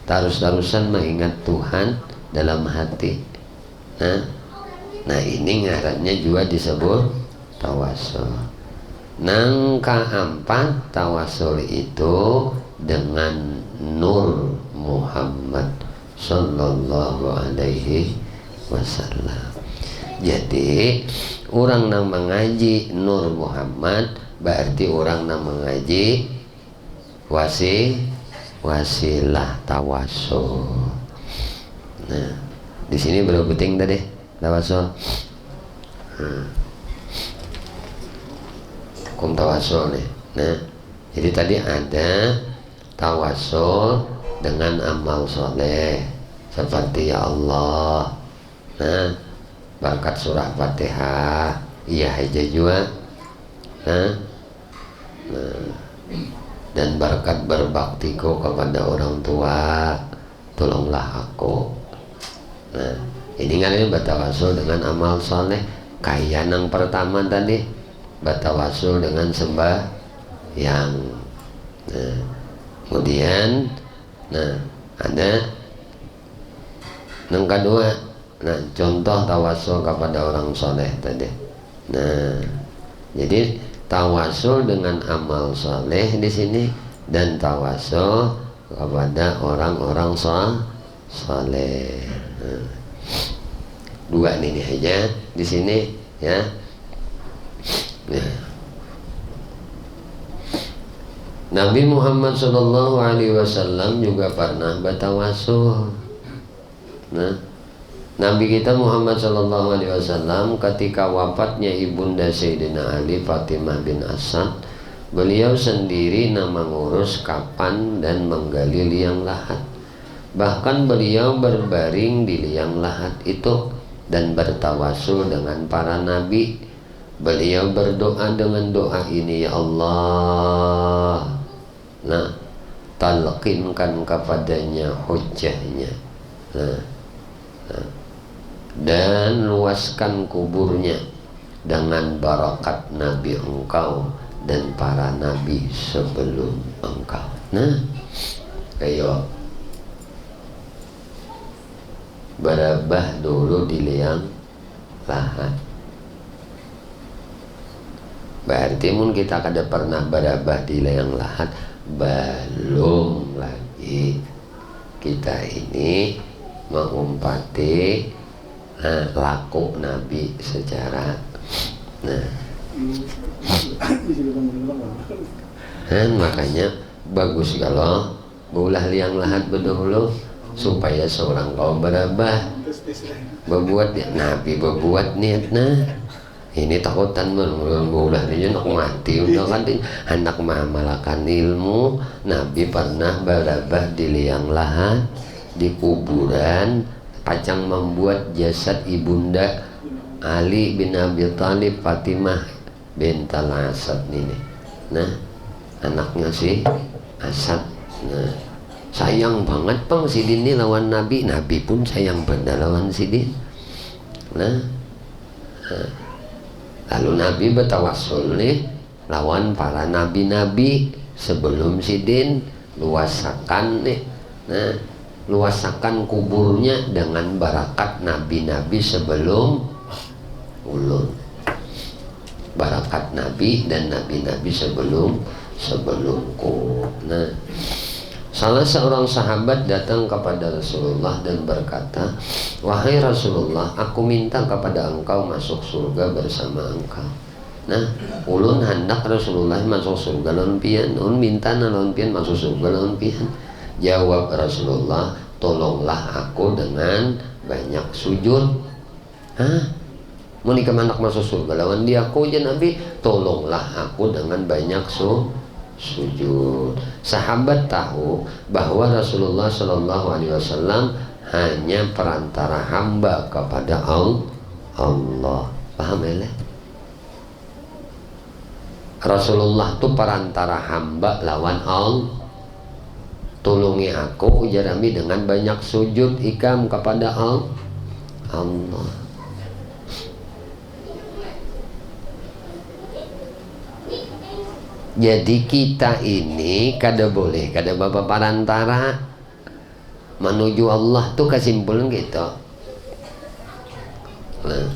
terus-terusan mengingat Tuhan dalam hati. Nah ini ngarannya juga disebut tawasul. Nang keempat, tawasul itu dengan Nur Muhammad Sallallahu Alaihi Wasallam. Jadi orang yang mengaji Nur Muhammad berarti orang yang mengaji wasilah tawasul. Nah, di sini berapa penting tadi tawasul? Hukum tawasul nih. Nah, jadi tadi ada tawasul dengan amal soleh seperti ya Allah, nah berkat surah Fatihah, iya aja juga, nah dan berkat berbaktiku kepada orang tua, tolonglah aku. Nah ini kan ini bertawasul dengan amal soleh. Kayak yang pertama tadi bertawasul dengan sembahyang. Nah kemudian ada yang kedua, contoh tawasul kepada orang soleh tadi. Nah jadi tawasul dengan amal soleh di sini dan tawasul kepada orang-orang saleh. Dua ini aja di sini ya. Nabi Muhammad SAW juga pernah bertawasul. Nah, Nabi kita Muhammad SAW ketika wafatnya ibunda Sayyidina Ali Fatimah bin Asad, beliau sendiri mengurus kapan dan menggali liang lahat. Bahkan beliau berbaring di liang lahat itu dan bertawasul dengan para nabi. Beliau berdoa dengan doa ini, ya Allah, nah, talqinkan kepadanya hujjahnya, dan luaskan kuburnya dengan barakat Nabi engkau dan para nabi sebelum engkau. Nah, ayo berabah dulu di liang lahat. Berarti mun kita kada pernah berabah di liang lahat, belum lagi kita ini mengumpati laku Nabi secara makanya bagus kalau bulah liang lahat berdahulu supaya seorang kaum berabah berbuat ya, Nabi berbuat niatna ini takutan bulah dia nak mati udah kan anak mamalakan ilmu. Nabi pernah berabah di liang lahat, di kuburan, pacang membuat jasad ibunda Ali bin Abi Thalib Fatimah bintal Asad ini. Nah, anaknya si Asad. Nah, sayang banget pang Sidin ini lawan Nabi. Nabi pun sayang benar lawan Sidin. Nah, lalu Nabi bertawassul nih lawan para nabi-nabi sebelum Sidin, luasakan nih. Nah, luasakan kuburnya dengan barakat nabi-nabi sebelum ulun. Barakat nabi dan nabi-nabi sebelumku. Nah, salah seorang sahabat datang kepada Rasulullah dan berkata, wahai Rasulullah, aku minta kepada engkau masuk surga bersama engkau. Nah, ulun hendak Rasulullah masuk surga lawan pian, ulun minta lawan pian masuk surga lawan pian. Jawab Rasulullah, tolonglah aku dengan banyak sujud. Hah? Mau nikah anak masuk surga lawan dia aku aja Nabi, tolonglah aku dengan banyak sujud. Sahabat tahu bahwa Rasulullah SAW hanya perantara hamba kepada Allah. Paham ya? Rasulullah itu perantara hamba lawan Allah. Tolongi aku ujar Nabi dengan banyak sujud ikam kepada Allah. Jadi kita ini kada boleh kada bapa perantara menuju Allah tuh kesimpulan gitu. Nah,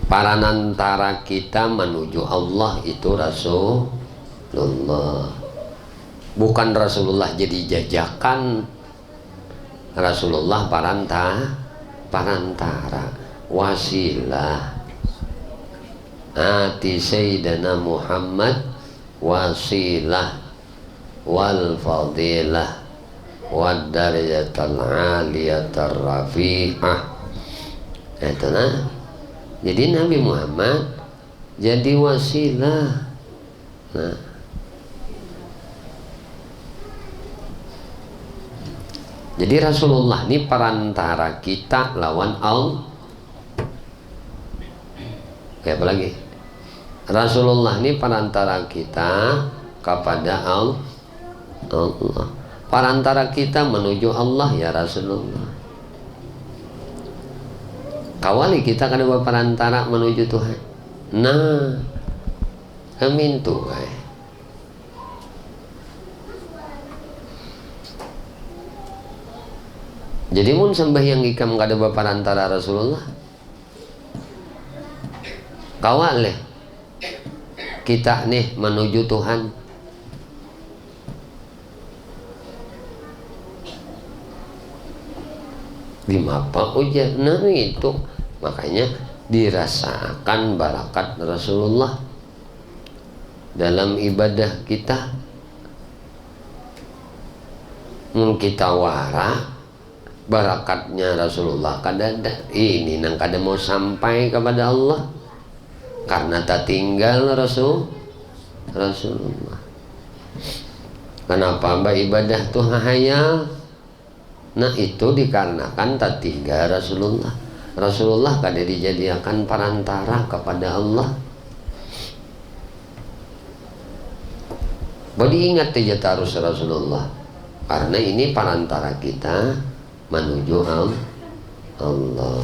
perantara kita menuju Allah itu Rasulullah. Bukan Rasulullah jadi jajakan. Rasulullah perantara, wasilah. Ati Sayyidina Muhammad wasilah wal fadilah wad darajatal aliyatar rafi'ah. Itu nah. Jadi Nabi Muhammad jadi wasilah. Nah, jadi Rasulullah ini perantara kita lawan Allah. Kayak apa lagi? Rasulullah ini perantara kita kepada Allah. Perantara kita menuju Allah ya Rasulullah. Kawali kita kada perantara menuju Tuhan. Nah, kemintu Jadi mun sembahyang ikam kada perantara Rasulullah. Kawal kita nih menuju Tuhan. dimapa ujar. Nah itu makanya dirasakan barakat Rasulullah dalam ibadah kita. Kita wara barakatnya Rasulullah kadada ini nang kada mau sampai kepada Allah karena tak tinggal Rasulullah. Kenapa ibadah tuh hayal? Nah itu dikarenakan tak tinggal Rasulullah kada dijadikan perantara kepada Allah. Bodi ingat aja terus Rasulullah, karena ini perantara kita menuju Allah.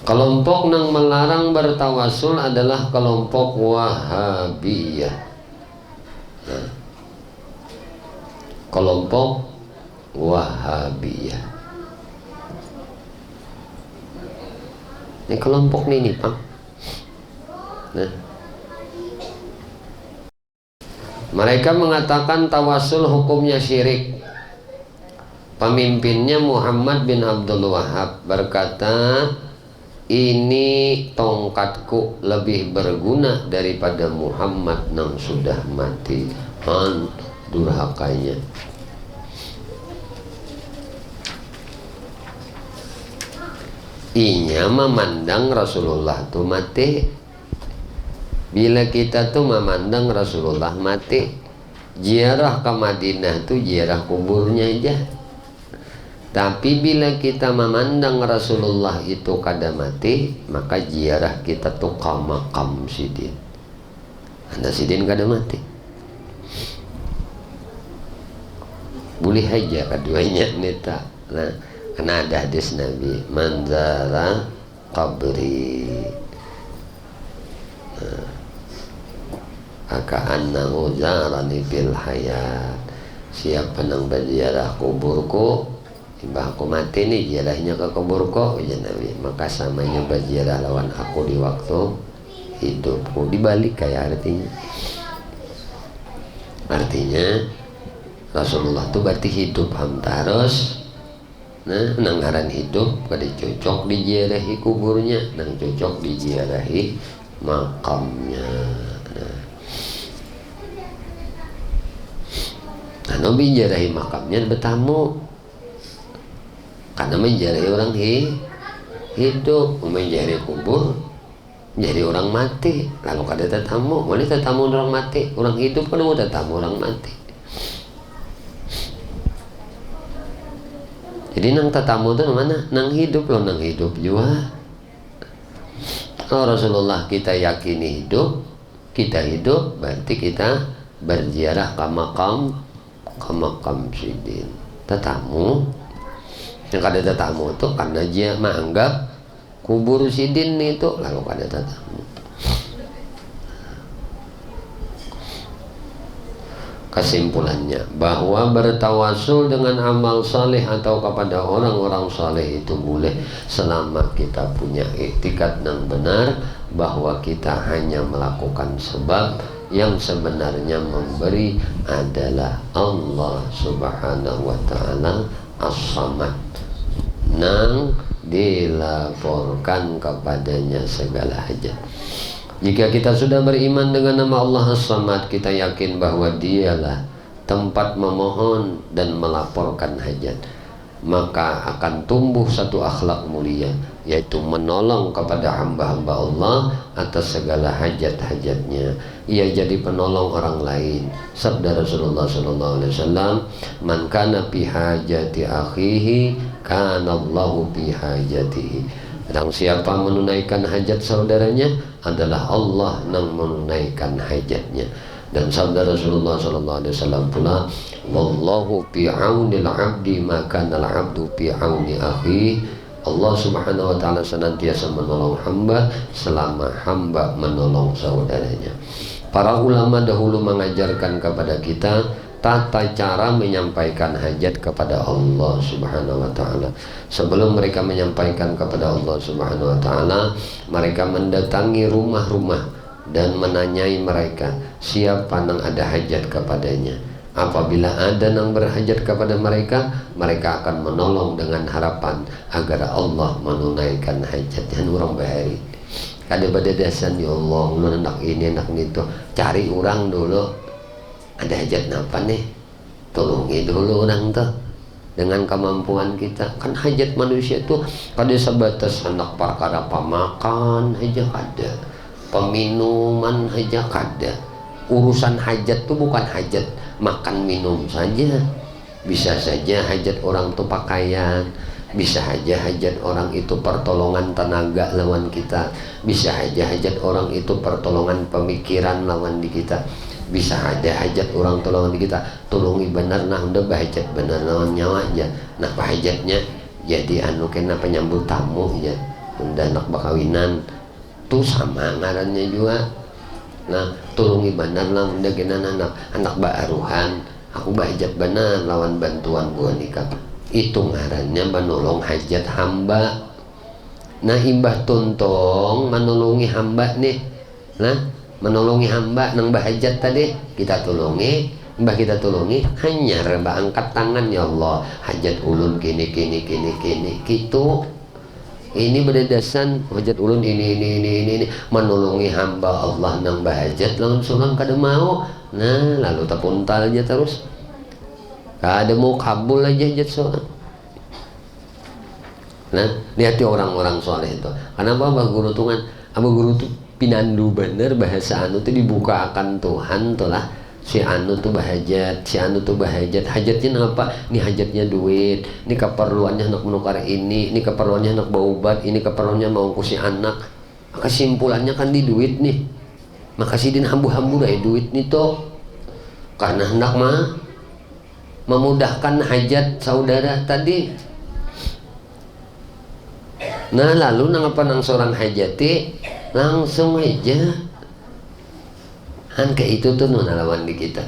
Kelompok yang melarang bertawasul adalah kelompok Wahabiyah. Nah, kelompok Wahabiyah. Ini kelompok ini Pak. Nah, mereka mengatakan tawasul hukumnya syirik. Pemimpinnya Muhammad bin Abdul Wahab berkata, ini tongkatku lebih berguna daripada Muhammad yang sudah mati. Durhakanya. Inya memandang Rasulullah itu mati. Bila kita tuh memandang Rasulullah mati, ziarah ke Madinah itu ziarah kuburnya aja. Tapi bila kita memandang Rasulullah itu kada mati, maka ziarah kita tuh ke makam Sidin. Anda Sidin kada mati. Boleh aja keduanya nita. Nah, karena ada hadis Nabi, manzara qabri. Ka'annahu zarani fil hayat. Siapa yang berziarah kuburku, tiba aku mati nih ziarahnya ke kuburku, ya Nabi, maka samanya berziarah lawan aku di waktu hidupku. Dibalik kayak artinya Rasulullah itu berarti hidup hamtaros. Nah, nanggaran hidup kada cocok diziarahi kuburnya, nang cocok diziarahi makamnya. Nah, Nabi menziarahi makamnya bertamu. Karena menziarahi orang hidup, menziarahi kubur, menjadi orang mati. Lalu kada tetamu, mana tetamu orang mati, orang hidup kada mau tetamu orang mati. Jadi nang tetamu itu mana? Nang hidup loh, nang hidup juga. Kalau Rasulullah kita yakini hidup, kita hidup, berarti kita berziarah ke makam Sidin. Tetamu yang kada tetamu itu karena dia menganggap kubur Sidin itu, lalu kada tetamu. Kesimpulannya bahwa bertawasul dengan amal saleh atau kepada orang-orang saleh itu boleh selama kita punya iktikad yang benar bahwa kita hanya melakukan sebab yang sebenarnya memberi adalah Allah Subhanahu wa taala As-Samad, nang dilaporkan kepadanya segala hajat. Jika kita sudah beriman dengan nama Allah As-Samad, kita yakin bahwa dialah tempat memohon dan melaporkan hajat, maka akan tumbuh satu akhlak mulia, yaitu menolong kepada hamba-hamba Allah atas segala hajat-hajatnya. Ia jadi penolong orang lain. Sabda Rasulullah SAW, man kana fi hajati akhihi kana Allahu fi hajatihi. Dan siapa menunaikan hajat saudaranya adalah Allah yang menunaikan hajatnya. Dan sabda Rasulullah SAW pula, wallahu fi aunil abdi maka al abdu fi auni akhi. Allah Subhanahu wa taala senantiasa menolong hamba selama hamba menolong saudaranya. Para ulama dahulu mengajarkan kepada kita tata cara menyampaikan hajat kepada Allah Subhanahu wa taala. Sebelum mereka menyampaikan kepada Allah Subhanahu wa taala, mereka mendatangi rumah-rumah dan menanyai mereka siapa yang ada hajat kepadanya. Apabila ada yang berhajat kepada mereka, mereka akan menolong dengan harapan agar Allah menunaikan hajatnya. Orang bahari kada pada dasan, ya Allah lu nak ini nak itu, cari orang dulu ada hajat apa nih, tolongi dulu orang tuh dengan kemampuan kita. Kan hajat manusia tuh kada sebatas hendak perkara pemakan aja kada, peminuman aja kada. Urusan hajat tuh bukan hajat makan minum saja, bisa saja hajat orang tuh pakaian, bisa aja hajat orang itu pertolongan tenaga lawan kita, bisa aja hajat orang itu pertolongan pemikiran lawan di kita, bisa aja hajat orang tolongan di kita, tolongi benar nah udah bahajat benar lawan nyawa aja. Nah hajatnya jadi anu kena penyambut tamu ya, udah anak bakawinan tuh sama ngarannya juga. Nah tolongi benar lah udah kena anak baruhan, aku bahajat benar lawan bantuan gua nikah, itu ngarannya menolong hajat hamba. Nah imbah tuntong menolongi hamba nih, nah menolongi hamba nang bahajat tadi kita tolongi, mbah kita tolongi hanya reba angkat tangan, ya Allah hajat ulun kini gitu. Ini berdasarkan hajat ulun ini menolongi hamba Allah nang bahajat lawan sulam kada mau. Nah lalu tapuntal aja terus, kada mau kabul aja hajat soal. Nah lihat orang-orang soleh itu, kenapa Abah Guru tuh kan, Abah Guru tuh pinandu bener bahasa anu tuh dibukakan Tuhan tuh lah, si anu tuh bahajat, si anu tuh bahajat. Hajatnya apa? Ini hajatnya duit, ini keperluannya nak menukar ini keperluannya nak baubat, ini keperluannya mau si anak. Kesimpulannya kan di duit nih, makasih din hambu-hambu dari duit nih tuh, karena hendak memudahkan hajat saudara tadi. Nah lalu nang apa nang seorang hajati langsung aja kan kayak itu tuh nalawan di kita.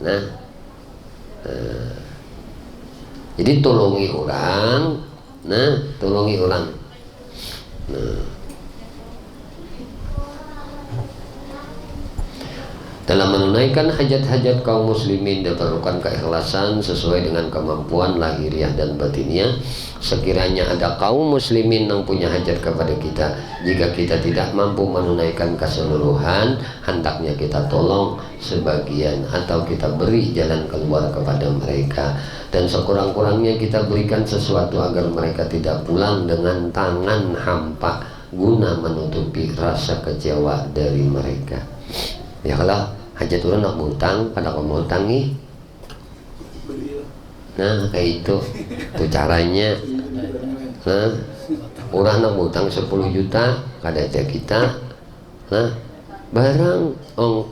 Nah, jadi tolongi orang, nah tolongi orang. Nah, dalam menunaikan hajat-hajat kaum muslimin diperlukan keikhlasan sesuai dengan kemampuan lahiriah dan batiniah. Sekiranya ada kaum muslimin yang punya hajat kepada kita, jika kita tidak mampu menunaikan keseluruhan, hendaknya kita tolong sebagian atau kita beri jalan keluar kepada mereka, dan sekurang-kurangnya kita berikan sesuatu agar mereka tidak pulang dengan tangan hampa guna menutupi rasa kecewa dari mereka. Ya kalau hajat orang nak ngutang, pada kamu ngutangi. Nah kayak itu tuh caranya. Nah orang nak ngutang 10 juta kada aja kita. Nah barang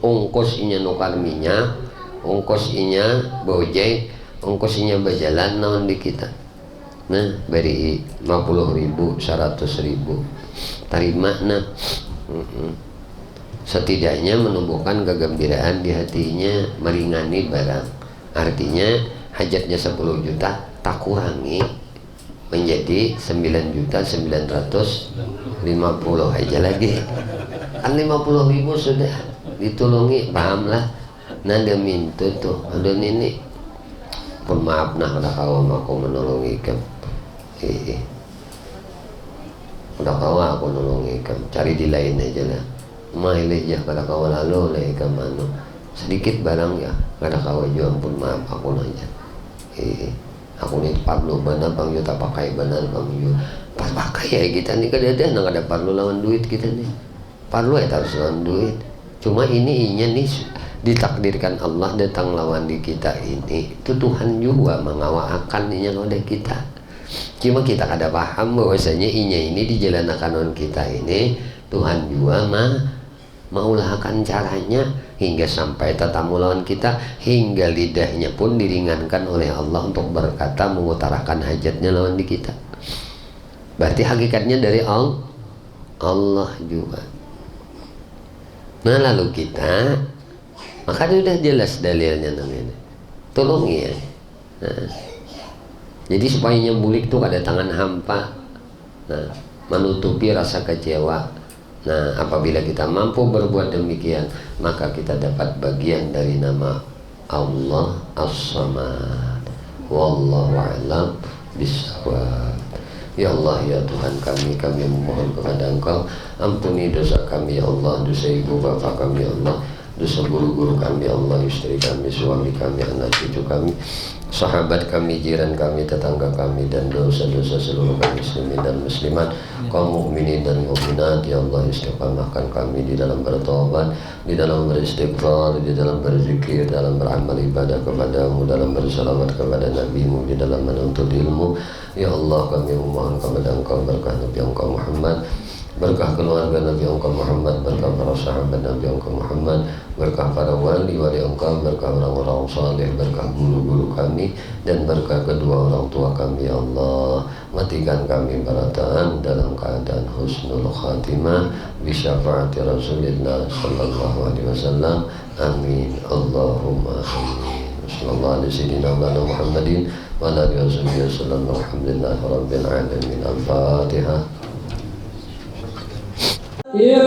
ongkos inya nukar minyak, ongkos inya bojek, ongkos inya berjalan naon di kita. Nah beri 50.000, 100.000 terima. Nah setidaknya menumbuhkan kegembiraan di hatinya, meringani barang. Artinya hajatnya 10 juta tak kurangi menjadi 9.950 aja lagi. Kan 50.000 sudah ditolongi, pahamlah. Nah dia minta tuh, ada ini pun maaf nah kada kawan aku menolongi kamu. Udah kawan aku menolongi kamu, cari di lain aja lah. Mailih ya kada kawan lalu leh kemana sedikit barang ya kada kawan jual pun maaf aku nanya. Aku nih parlo benar bang juta pakai benar bang juta pas pakai ya kita nih kada ada nang ada parlo lawan duit kita nih parlo ya harus lawan duit. Cuma ini inya nih ditakdirkan Allah datang lawan di kita ini itu Tuhan juga mengawakan inya oleh kita. Cuma kita kada paham bahwasanya inya ini dijalankan oleh kita ini Tuhan juga mengulahkan caranya hingga sampai tatamu lawan kita, hingga lidahnya pun diringankan oleh Allah untuk berkata mengutarakan hajatnya lawan di kita. Berarti hakikatnya dari Allah juga. Nah lalu kita, maka sudah jelas dalilnya namanya tolongi ya. Nah, jadi supaya nyembulik tuh ada tangan hampa, nah menutupi rasa kecewa. Nah apabila kita mampu berbuat demikian, maka kita dapat bagian dari nama Allah As-Samad. Wallahu a'lam bishawab. Ya Allah, ya Tuhan kami memohon kepada Engkau, ampuni dosa kami ya Allah, dosa ibu bapa kami ya Allah, dosa guru-guru kami ya Allah, istri kami, suami kami, anak cucu kami, sahabat kami, jiran kami, tetangga kami, dan dosa-dosa seluruh kaum muslimin dan muslimat, kaum mukminin dan mukminat ya Allah. Istiqamahkan kami di dalam bertobat, di dalam beristighfar, di dalam berzikir, dalam beramal ibadah kepadamu, dalam bersalawat kepada nabimu, di dalam menuntut ilmu ya Allah. Kami memohon kepada Engkau berkah Nabi Engkau Muhammad, berkah keluarga Nabi Engkau Muhammad, berkah para sahabat Nabi Engkau Muhammad, berkah para wali-wali Engkau, berkah orang-orang saleh, berkah guru-guru kami, dan berkah kedua orang tua kami ya Allah. Matikan kami barataan dalam keadaan husnul khatimah bi syafaati Rasulillah sallallahu alaihi wasallam. Amin Allahumma amin. Sallallahu alaihi Muhammadin wa ala alihi wasallam. Alhamdulillahi rabbil alamin. Al-Fatihah. Ya